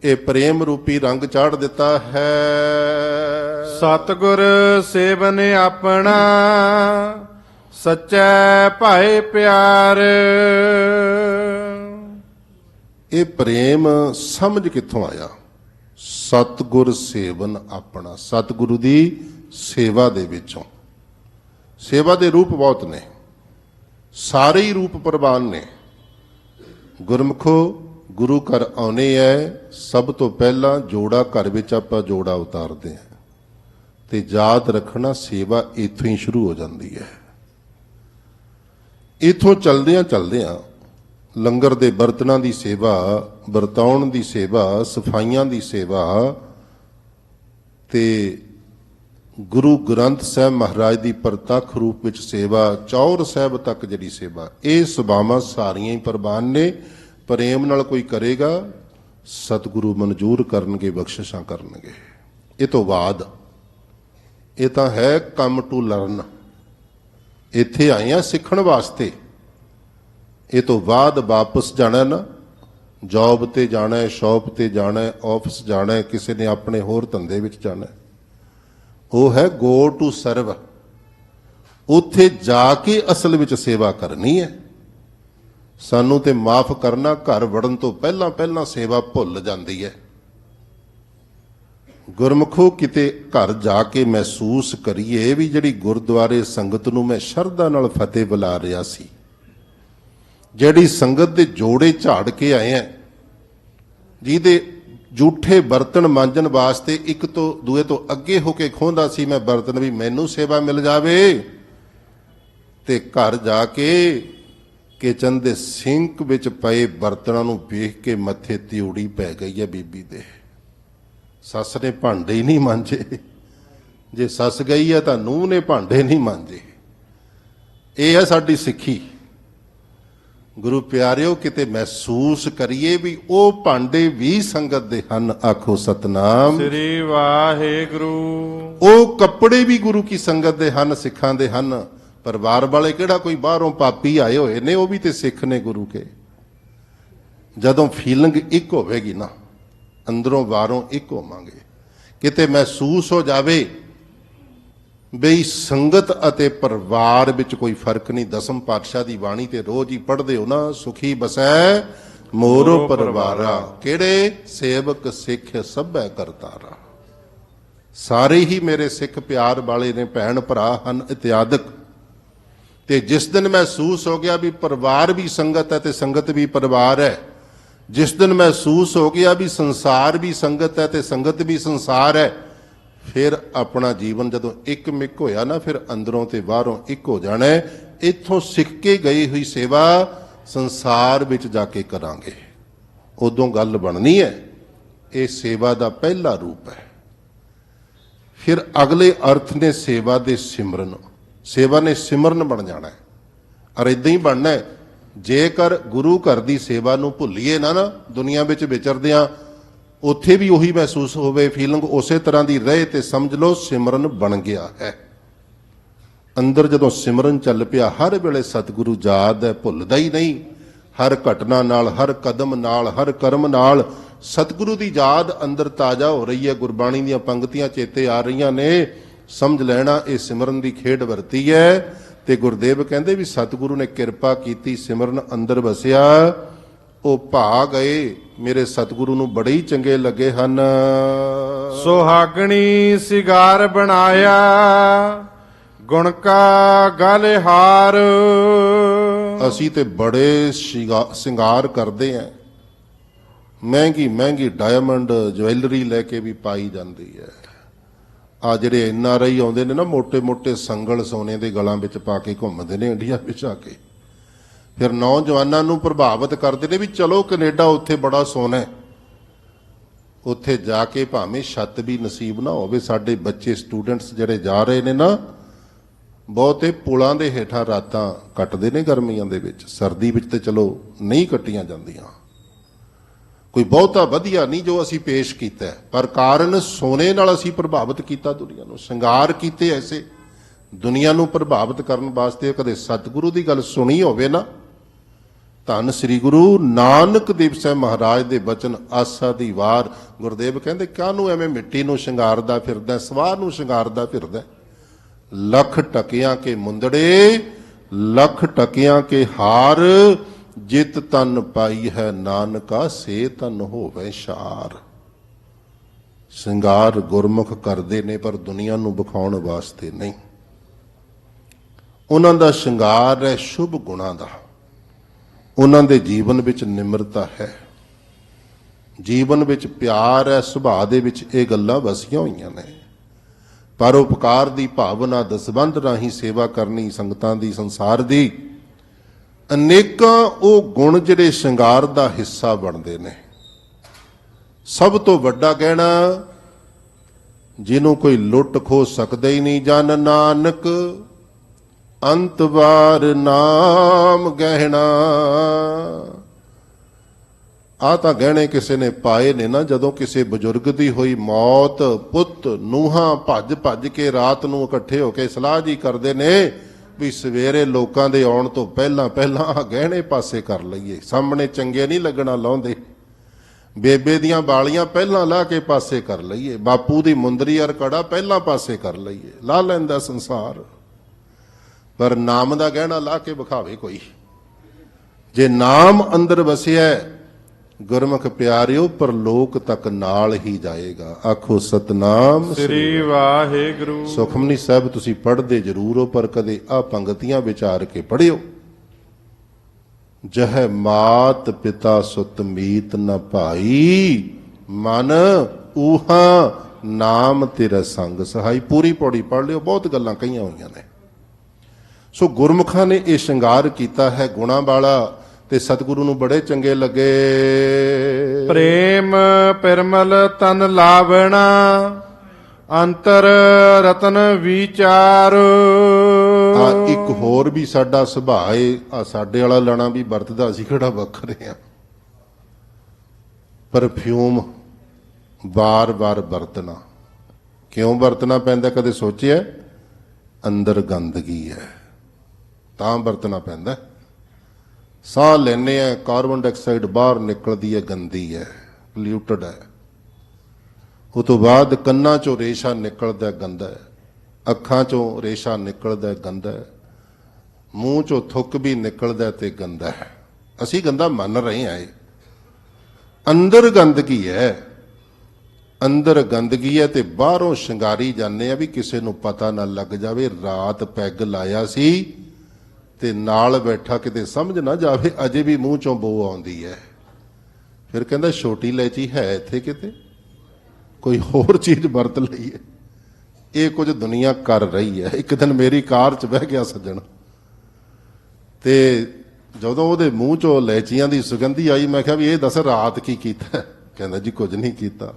ਇਹ ਪ੍ਰੇਮ ਰੂਪੀ ਰੰਗ ਚਾੜ ਦਿੱਤਾ ਹੈ। ਸਤਿਗੁਰ ਸੇਵਨ ਆਪਣਾ, ਸੱਚੈ ਭਾਏ ਪਿਆਰ। ਇਹ ਪ੍ਰੇਮ ਸਮਝ ਕਿੱਥੋਂ ਆਇਆ? ਸਤਿਗੁਰ ਸੇਵਨ ਆਪਣਾ, ਸਤਿਗੁਰੂ ਦੀ ਸੇਵਾ ਦੇ ਵਿੱਚੋਂ। ਸੇਵਾ ਦੇ ਰੂਪ ਬਹੁਤ ਨੇ, ਸਾਰੇ ਹੀ ਰੂਪ ਪ੍ਰਵਾਨ ਨੇ। ਗੁਰਮੁਖੋ, ਗੁਰੂ ਘਰ ਆਉਣੇ ਐ, ਸਭ ਤੋਂ ਪਹਿਲਾਂ ਜੋੜਾ ਘਰ ਵਿੱਚ ਆਪਾਂ ਜੋੜਾ ਉਤਾਰਦੇ ਹਾਂ, ਤੇ ਯਾਦ ਰੱਖਣਾ ਸੇਵਾ ਇੱਥੋਂ ਹੀ ਸ਼ੁਰੂ ਹੋ ਜਾਂਦੀ ਹੈ। ਇੱਥੋਂ ਚਲਦਿਆਂ ਲੰਗਰ ਦੇ ਬਰਤਨਾਂ ਦੀ ਸੇਵਾ, ਵਰਤਾਉਣ ਦੀ ਸੇਵਾ, ਸਫਾਈਆਂ ਦੀ ਸੇਵਾ, ਤੇ ਗੁਰੂ ਗ੍ਰੰਥ ਸਾਹਿਬ ਮਹਾਰਾਜ ਦੀ ਪ੍ਰਤੱਖ ਰੂਪ ਵਿੱਚ ਸੇਵਾ, ਚੌਰ ਸਾਹਿਬ ਤੱਕ ਜਿਹੜੀ ਸੇਵਾ, ਇਹ ਸੇਵਾਵਾਂ ਸਾਰੀਆਂ ਹੀ ਪ੍ਰਵਾਨ ਨੇ। ਪ੍ਰੇਮ ਨਾਲ ਕੋਈ ਕਰੇਗਾ, ਸਤਿਗੁਰੂ ਮਨਜ਼ੂਰ ਕਰਨਗੇ, ਬਖਸ਼ਿਸ਼ਾਂ ਕਰਨਗੇ। ਇਹ ਤੋਂ ਬਾਅਦ ਇਹ ਤਾਂ ਹੈ ਕੰਮ ਟੂ ਲਰਨ। ਇੱਥੇ ਆਏ ਆ ਸਿੱਖਣ ਵਾਸਤੇ। ਇਹ ਤੋਂ ਬਾਅਦ ਵਾਪਸ ਜਾਣਾ ਨਾ, ਜੌਬ ਤੇ ਜਾਣਾ, ਸ਼ੌਪ ਤੇ ਜਾਣਾ, ਆਫਿਸ ਜਾਣਾ, ਕਿਸੇ ਨੇ ਆਪਣੇ ਹੋਰ ਧੰਦੇ ਵਿੱਚ ਜਾਣਾ। ਉਹ ਹੈ ਗੋ ਟੂ ਸਰਵ। ਉੱਥੇ ਜਾ ਕੇ ਅਸਲ ਵਿੱਚ ਸੇਵਾ ਕਰਨੀ ਹੈ। ਸਾਨੂੰ ਤੇ ਮਾਫ ਕਰਨਾ, ਘਰ ਵੜਨ ਤੋਂ ਪਹਿਲਾਂ ਸੇਵਾ ਭੁੱਲ ਜਾਂਦੀ ਹੈ। ਗੁਰਮੁਖੋ, ਕਿਤੇ ਘਰ ਜਾ ਕੇ ਮਹਿਸੂਸ ਕਰੀਏ ਵੀ ਜਿਹੜੀ ਗੁਰਦੁਆਰੇ ਸੰਗਤ ਨੂੰ ਮੈਂ ਸ਼ਰਧਾ ਨਾਲ ਫਤਿਹ ਬੁਲਾ ਰਿਹਾ ਸੀ, ਜਿਹੜੀ ਸੰਗਤ ਦੇ ਜੋੜੇ ਝਾੜ ਕੇ ਆਏ ਆ, ਜਿਹਦੇ ਝੂਠੇ ਬਰਤਨ ਮਾਂਜਣ ਵਾਸਤੇ ਇੱਕ ਤੋਂ ਦੂਏ ਤੋਂ ਅੱਗੇ ਹੋ ਕੇ ਖੋਹਦਾ ਸੀ ਮੈਂ ਬਰਤਨ, ਵੀ ਮੈਨੂੰ ਸੇਵਾ ਮਿਲ ਜਾਵੇ, ਤੇ ਘਰ ਜਾ ਕੇ ਕਿਚਨ ਦੇ ਸਿੰਕ ਵਿੱਚ ਪਏ ਬਰਤਨਾਂ ਨੂੰ ਵੇਖ ਕੇ ਮੱਥੇ ਤਿਉੜੀ ਪੈ ਗਈ ਹੈ ਬੀਬੀ ਦੇ। ਸੱਸ ਨੇ ਭਾਂਡੇ ਹੀ ਨਹੀਂ ਮਾਂਜੇ। ਜੇ ਸੱਸ ਗਈ ਹੈ ਤਾਂ ਨੂੰਹ ਨੇ ਭਾਂਡੇ ਨਹੀਂ ਮਾਂਜੇ। ਇਹ ਹੈ ਸਾਡੀ ਸਿੱਖੀ। ਗੁਰੂ ਪਿਆਰਿਓ, ਕਿਤੇ ਮਹਿਸੂਸ ਕਰੀਏ ਵੀ ਉਹ ਭਾਂਡੇ ਵੀ ਸੰਗਤ ਦੇ ਹਨ। ਆਖੋ ਸਤਨਾਮ ਸ੍ਰੀ ਵਾਹਿਗੁਰੂ। ਉਹ ਕੱਪੜੇ ਵੀ ਗੁਰੂ ਕੀ ਸੰਗਤ ਦੇ ਹਨ, ਸਿੱਖਾਂ ਦੇ ਹਨ। ਪਰਿਵਾਰ ਵਾਲੇ ਕਿਹੜਾ ਕੋਈ ਬਾਹਰੋਂ ਪਾਪੀ ਆਏ ਹੋਏ ਨੇ, ਉਹ ਵੀ ਤੇ ਸਿੱਖ ਨੇ ਗੁਰੂ ਕੇ। ਜਦੋਂ ਫੀਲਿੰਗ ਇੱਕ ਹੋਵੇਗੀ ਨਾ, ਅੰਦਰੋਂ ਬਾਹਰੋਂ ਇੱਕ ਹੋਵਾਂਗੇ, ਕਿਤੇ ਮਹਿਸੂਸ ਹੋ ਜਾਵੇ ਬਈ ਸੰਗਤ ਅਤੇ ਪਰਿਵਾਰ ਵਿੱਚ ਕੋਈ ਫਰਕ ਨਹੀਂ। ਦਸਮ ਪਾਤਸ਼ਾਹ ਦੀ ਬਾਣੀ ਤੇ ਰੋਜ਼ ਹੀ ਪੜ੍ਹਦੇ ਹੋ ਨਾ, ਸੁਖੀ ਬਸੈ ਮੋਰੋ ਪਰਿਵਾਰਾ, ਕਿਹੜੇ ਸੇਵਕ ਸਿੱਖ ਸਭੈ ਕਰਤਾਰਾ। ਸਾਰੇ ਹੀ ਮੇਰੇ ਸਿੱਖ ਪਿਆਰ ਵਾਲੇ ਨੇ, ਭੈਣ ਭਰਾ ਹਨ ਇਤਿਆਦਿਕ। ਤੇ ਜਿਸ ਦਿਨ ਮਹਿਸੂਸ ਹੋ ਗਿਆ ਵੀ ਪਰਿਵਾਰ ਵੀ ਸੰਗਤ ਹੈ ਤੇ ਸੰਗਤ ਵੀ ਪਰਿਵਾਰ ਹੈ, ਜਿਸ ਦਿਨ ਮਹਿਸੂਸ ਹੋ ਗਿਆ ਵੀ ਸੰਸਾਰ ਵੀ ਸੰਗਤ ਹੈ ਤੇ ਸੰਗਤ ਵੀ ਸੰਸਾਰ ਹੈ, ਫਿਰ ਆਪਣਾ ਜੀਵਨ ਜਦੋਂ ਇੱਕ ਮਿੱਕ ਹੋਇਆ ਨਾ, ਫਿਰ ਅੰਦਰੋਂ ਤੇ ਬਾਹਰੋਂ ਇੱਕ ਹੋ ਜਾਣਾ। ਇੱਥੋਂ ਸਿੱਖ ਕੇ ਗਈ ਹੋਈ ਸੇਵਾ ਸੰਸਾਰ ਵਿੱਚ ਜਾ ਕੇ ਕਰਾਂਗੇ, ਉਦੋਂ ਗੱਲ ਬਣਨੀ ਹੈ। ਇਹ ਸੇਵਾ ਦਾ ਪਹਿਲਾ ਰੂਪ ਹੈ। ਫਿਰ ਅਗਲੇ ਅਰਥ ਨੇ ਸੇਵਾ ਦੇ ਸਿਮਰਨ। ਸੇਵਾ ਨੇ ਸਿਮਰਨ ਬਣ ਜਾਣਾ ਹੈ। ਔਰ ਇਦਾਂ ਹੀ ਬਣਨਾ ਹੈ। ਜੇਕਰ ਗੁਰੂ ਘਰ ਦੀ ਸੇਵਾ ਨੂੰ ਭੁੱਲੀਏ ਨਾ ਦੁਨੀਆ ਵਿੱਚ ਵਿਚਰਦਿਆਂ, ਉੱਥੇ ਵੀ ਉਹੀ ਮਹਿਸੂਸ ਹੋਵੇ, ਫੀਲਿੰਗ ਉਸੇ ਤਰ੍ਹਾਂ ਦੀ ਰਹੇ, ਤੇ ਸਮਝ ਲਓ ਸਿਮਰਨ ਬਣ ਗਿਆ ਹੈ। ਅੰਦਰ ਜਦੋਂ ਸਿਮਰਨ ਚੱਲ ਪਿਆ, ਹਰ ਵੇਲੇ ਸਤਿਗੁਰੂ ਯਾਦ ਹੈ, ਭੁੱਲਦਾ ਹੀ ਨਹੀਂ। ਹਰ ਘਟਨਾ ਨਾਲ, ਹਰ ਕਦਮ ਨਾਲ, ਹਰ ਕਰਮ ਨਾਲ ਸਤਿਗੁਰੂ ਦੀ ਯਾਦ ਅੰਦਰ ਤਾਜ਼ਾ ਹੋ ਰਹੀ ਹੈ। ਗੁਰਬਾਣੀ ਦੀਆਂ ਪੰਕਤੀਆਂ ਚੇਤੇ ਆ ਰਹੀਆਂ ਨੇ। ਸਮਝ ਲੈਣਾ ਇਹ ਸਿਮਰਨ ਦੀ ਖੇਡ ਵਰਤੀ ਹੈ। ਤੇ ਗੁਰਦੇਵ ਕਹਿੰਦੇ ਵੀ ਸਤਿਗੁਰੂ ਨੇ ਕਿਰਪਾ ਕੀਤੀ, ਸਿਮਰਨ ਅੰਦਰ ਵਸਿਆ। ਉਹ ਭਾ ਗਏ, ਮੇਰੇ ਸਤਿਗੁਰੂ ਨੂੰ ਬੜੇ ਹੀ ਚੰਗੇ ਲੱਗੇ ਹਨ। ਸੁਹਾਗਣੀ ਸਿਗਾਰ ਬਣਾਇਆ, ਗੁਣ ਕਾ ਗਾਲੇ ਹਾਰ। ਅਸੀਂ ਤੇ ਬੜੇ ਸ਼ਿੰਗਾਰ ਕਰਦੇ ਆਂ, ਮਹਿੰਗੀ ਮਹਿੰਗੀ ਡਾਇਮੰਡ ਜਵੈਲਰੀ ਲੈ ਕੇ ਵੀ ਪਾਈ ਜਾਂਦੀ ਹੈ। ਆ ਜਿਹੜੇ NRI ਆਉਂਦੇ ਨੇ ਨਾ, ਮੋٹے ਮੋٹے ਸੰਗਲ ਸੋਨੇ ਦੇ ਗਲਾਂ ਵਿੱਚ ਪਾ ਕੇ ਘੁੰਮਦੇ ਨੇ ਇੰਡੀਆ ਵਿੱਚ ਆ ਕੇ, ਫਿਰ ਨੌਜਵਾਨਾਂ ਨੂੰ ਪ੍ਰਭਾਵਿਤ ਕਰਦੇ ਨੇ ਵੀ ਚਲੋ ਕੈਨੇਡਾ, ਉੱਥੇ ਬੜਾ ਸੋਨਾ ਹੈ। ਉੱਥੇ ਜਾ ਕੇ ਭਾਵੇਂ ਛੱਤ ਵੀ ਨਸੀਬ ਨਾ ਹੋਵੇ। ਸਾਡੇ ਬੱਚੇ ਸਟੂਡੈਂਟਸ ਜਿਹੜੇ ਜਾ ਰਹੇ ਨੇ ਨਾ, ਬਹੁਤੇ ਪੁਲਾਂ ਦੇ ਹੇਠਾਂ ਰਾਤਾਂ ਕੱਟਦੇ ਨੇ ਗਰਮੀਆਂ ਦੇ ਵਿੱਚ। ਸਰਦੀ ਵਿੱਚ ਤੇ ਚਲੋ ਨਹੀਂ ਕੱਟੀਆਂ ਜਾਂਦੀਆਂ। ਕੋਈ ਬਹੁਤਾ ਵਧੀਆ ਨਹੀਂ ਜੋ ਅਸੀਂ ਪੇਸ਼ ਕੀਤਾ, ਪਰ ਕਾਰਨ ਸੋਨੇ ਨਾਲ ਅਸੀਂ ਪ੍ਰਭਾਵਿਤ ਕੀਤਾ ਦੁਨੀਆ ਨੂੰ, ਸ਼ਿੰਗਾਰ ਕੀਤੇ ਐਸੇ ਦੁਨੀਆ ਨੂੰ ਪ੍ਰਭਾਵਿਤ ਕਰਨ ਵਾਸਤੇ। ਕਦੇ ਸਤਿਗੁਰੂ ਦੀ ਗੱਲ ਸੁਣੀ ਹੋਵੇ ਨਾ, ਧੰਨ ਸ੍ਰੀ ਗੁਰੂ ਨਾਨਕ ਦੇਵ ਸਾਹਿਬ ਮਹਾਰਾਜ ਦੇ ਬਚਨ, ਆਸਾ ਦੀ ਵਾਰ। ਗੁਰਦੇਵ ਕਹਿੰਦੇ ਕਾਹਨੂੰ ਐਵੇਂ ਮਿੱਟੀ ਨੂੰ ਸ਼ਿੰਗਾਰਦਾ ਫਿਰਦਾ, ਸਵਾਹ ਨੂੰ ਸ਼ਿੰਗਾਰਦਾ ਫਿਰਦਾ। ਲੱਖ ਟਕਿਆਂ ਕੇ ਮੁੰਦੜੇ, ਲੱਖ ਟਕਿਆਂ ਕੇ ਹਾਰ, ਜਿਤ ਤਨ ਪਾਈ ਹੈ ਨਾਨਕਾ ਸੇ ਤਨ ਹੋਵੇ ਸ਼ਾਰ। ਸ਼ਿੰਗਾਰ ਗੁਰਮੁਖ ਕਰਦੇ ਨੇ, ਪਰ ਦੁਨੀਆ ਨੂੰ ਵਿਖਾਉਣ ਵਾਸਤੇ ਨਹੀਂ। ਉਹਨਾਂ ਦਾ ਸ਼ਿੰਗਾਰ ਹੈ ਸ਼ੁਭ ਗੁਣਾਂ ਦਾ। ਉਹਨਾਂ ਦੇ ਜੀਵਨ ਵਿੱਚ ਨਿਮਰਤਾ ਹੈ, ਜੀਵਨ ਵਿੱਚ ਪਿਆਰ ਹੈ, ਸੁਭਾਅ ਦੇ ਵਿੱਚ ਇਹ ਗੱਲਾਂ ਵਸੀਆਂ ਹੋਈਆਂ ਨੇ। ਪਰਉਪਕਾਰ ਦੀ ਭਾਵਨਾ, ਦਸਵੰਧ ਰਾਹੀਂ ਸੇਵਾ ਕਰਨੀ ਸੰਗਤਾਂ ਦੀ, ਸੰਸਾਰ ਦੀ, ਅਨੇਕਾਂ ਉਹ ਗੁਣ ਜਿਹੜੇ ਸ਼ਿੰਗਾਰ ਦਾ ਹਿੱਸਾ ਬਣਦੇ ਨੇ। ਸਭ ਤੋਂ ਵੱਡਾ ਗਹਿਣਾ ਜਿਹਨੂੰ ਕੋਈ ਲੁੱਟ ਖੋ ਸਕਦਾ ਹੀ ਨਹੀਂ, ਜਨ ਨਾਨਕ ਅੰਤ ਵਾਰ ਨਾਮ ਗਹਿਣਾ। ਆ ਤਾਂ ਗਹਿਣੇ ਕਿਸੇ ਨੇ ਪਾਏ ਨੇ ਨਾ, ਜਦੋਂ ਕਿਸੇ ਬਜ਼ੁਰਗ ਦੀ ਹੋਈ ਮੌਤ, ਪੁੱਤ ਨੂੰਹਾਂ ਭੱਜ ਭੱਜ ਕੇ ਰਾਤ ਨੂੰ ਇਕੱਠੇ ਹੋ ਕੇ ਸਲਾਹ ਜੀ ਕਰਦੇ ਨੇ ਵੀ ਸਵੇਰੇ ਲੋਕਾਂ ਦੇ ਆਉਣ ਤੋਂ ਪਹਿਲਾਂ ਪਹਿਲਾਂ ਆ ਗਹਿਣੇ ਪਾਸੇ ਕਰ ਲਈਏ, ਸਾਹਮਣੇ ਚੰਗੇ ਨਹੀਂ ਲੱਗਣਾ ਲਾਉਂਦੇ। ਬੇਬੇ ਦੀਆਂ ਬਾਲੀਆਂ ਪਹਿਲਾਂ ਲਾ ਕੇ ਪਾਸੇ ਕਰ ਲਈਏ, ਬਾਪੂ ਦੀ ਮੁੰਦਰੀ ਅਰ ਕੜਾ ਪਹਿਲਾਂ ਪਾਸੇ ਕਰ ਲਈਏ। ਲਾ ਲੈਂਦਾ ਸੰਸਾਰ, ਪਰ ਨਾਮ ਦਾ ਗਹਿਣਾ ਲਾ ਕੇ ਵਿਖਾਵੇ ਕੋਈ। ਜੇ ਨਾਮ ਅੰਦਰ ਵਸਿਆ ਗੁਰਮੁਖ ਪਿਆਰਿਓ, ਪਰਲੋਕ ਤੱਕ ਨਾਲ ਹੀ ਜਾਏਗਾ। ਆਖੋ ਸਤਨਾਮ ਸ੍ਰੀ ਵਾਹਿਗੁਰੂ। ਸੁਖਮਨੀ ਸਾਹਿਬ ਤੁਸੀਂ ਪੜ੍ਹਦੇ ਜ਼ਰੂਰ ਹੋ, ਪਰ ਕਦੇ ਆ ਪੰਗਤੀਆਂ ਵਿਚਾਰ ਕੇ ਪੜ੍ਹਿਓ। ਜਹ ਮਾਤ ਪਿਤਾ ਸੁਤ ਮੀਤ ਨ ਭਾਈ, ਮਨ ਊਹਾ ਨਾਮ ਤੇਰਾ ਸੰਗ ਸਹਾਈ। ਪੂਰੀ ਪੌੜੀ ਪੜ੍ਹ ਲਿਓ, ਬਹੁਤ ਗੱਲਾਂ ਕਹੀਆਂ ਹੋਈਆਂ ਨੇ। ਸੋ ਗੁਰਮੁਖਾਂ ਨੇ ਇਹ ਸ਼ਿੰਗਾਰ ਕੀਤਾ ਹੈ ਗੁਣਾਂ ਵਾਲਾ, ਤੇ ਸਤਿਗੁਰੂ ਨੂੰ ਬੜੇ ਚੰਗੇ ਲੱਗੇ। ਪ੍ਰੇਮ ਪਿਰਮਲ ਤਨ ਲਾਵਣਾ, ਅੰਤਰ ਰਤਨ ਵਿਚਾਰ। ਆ ਇੱਕ ਹੋਰ ਵੀ ਸਾਡਾ ਸੁਭਾਅ ਏ, ਆ ਸਾਡੇ ਵਾਲਾ ਲਾਣਾ ਵੀ ਵਰਤਦਾ, ਅਸੀਂ ਕਿਹੜਾ ਵੱਖਰੇ ਆ। ਪਰਫਿਊਮ ਵਾਰ-ਵਾਰ ਵਰਤਣਾ, ਕਿਉਂ ਵਰਤਣਾ ਪੈਂਦਾ ਕਦੇ ਸੋਚਿਆ? ਅੰਦਰ ਗੰਦਗੀ ਹੈ ਤਾਂ ਵਰਤਣਾ ਪੈਂਦਾ। ਸਾਹ ਲੈਨੇ ਆ, ਕਾਰਬਨ ਡਾਈਆਕਸਾਈਡ ਬਾਹਰ ਨਿਕਲਦੀ ਹੈ, ਗੰਦੀ ਹੈ, ਪੋਲਿਊਟਡ ਹੈ। ਉਹ ਤੋਂ ਬਾਅਦ ਕੰਨਾਂ ਚੋਂ ਰੇਸ਼ਾ ਨਿਕਲਦਾ, ਗੰਦਾ ਹੈ। ਅੱਖਾਂ ਚੋਂ ਰੇਸ਼ਾ ਨਿਕਲਦਾ, ਗੰਦਾ ਹੈ। ਮੂੰਹ ਚੋਂ ਥੁੱਕ ਵੀ ਨਿਕਲਦਾ ਤੇ ਗੰਦਾ ਹੈ। ਅਸੀਂ ਗੰਦਾ ਮੰਨ ਰਹੇ ਹਾਂ। ਇਹ ਅੰਦਰ ਗੰਦਗੀ ਹੈ, ਅੰਦਰ ਗੰਦਗੀ ਹੈ ਤੇ ਬਾਹਰੋਂ ਸ਼ਿੰਗਾਰੀ ਜਾਂਦੇ ਆ ਵੀ ਕਿਸੇ ਨੂੰ ਪਤਾ ਨਾ ਲੱਗ ਜਾਵੇ। ਰਾਤ ਪੈਗ ਲਾਇਆ ਸੀ ਤੇ ਨਾਲ ਬੈਠਾ ਕਿਤੇ ਸਮਝ ਨਾ ਜਾਵੇ, ਅਜੇ ਵੀ ਮੂੰਹ ਚੋਂ ਬੋ ਆਉਂਦੀ ਹੈ। ਫਿਰ ਕਹਿੰਦਾ ਛੋਟੀ ਇਲਾਇਚੀ ਹੈ ਇੱਥੇ ਕਿਤੇ, ਕੋਈ ਹੋਰ ਚੀਜ਼ ਵਰਤ ਲਈਏ। ਇਹ ਕੁਝ ਦੁਨੀਆ ਕਰ ਰਹੀ ਹੈ। ਇੱਕ ਦਿਨ ਮੇਰੀ ਕਾਰ 'ਚ ਬਹਿ ਗਿਆ ਸੱਜਣ, ਤੇ ਜਦੋਂ ਉਹਦੇ ਮੂੰਹ ਚੋਂ ਇਲਾਇਚੀਆਂ ਦੀ ਸੁਗੰਧੀ ਆਈ, ਮੈਂ ਕਿਹਾ ਵੀ ਇਹ ਦੱਸ ਰਾਤ ਕੀ ਕੀਤਾ? ਕਹਿੰਦਾ ਜੀ ਕੁਝ ਨਹੀਂ ਕੀਤਾ।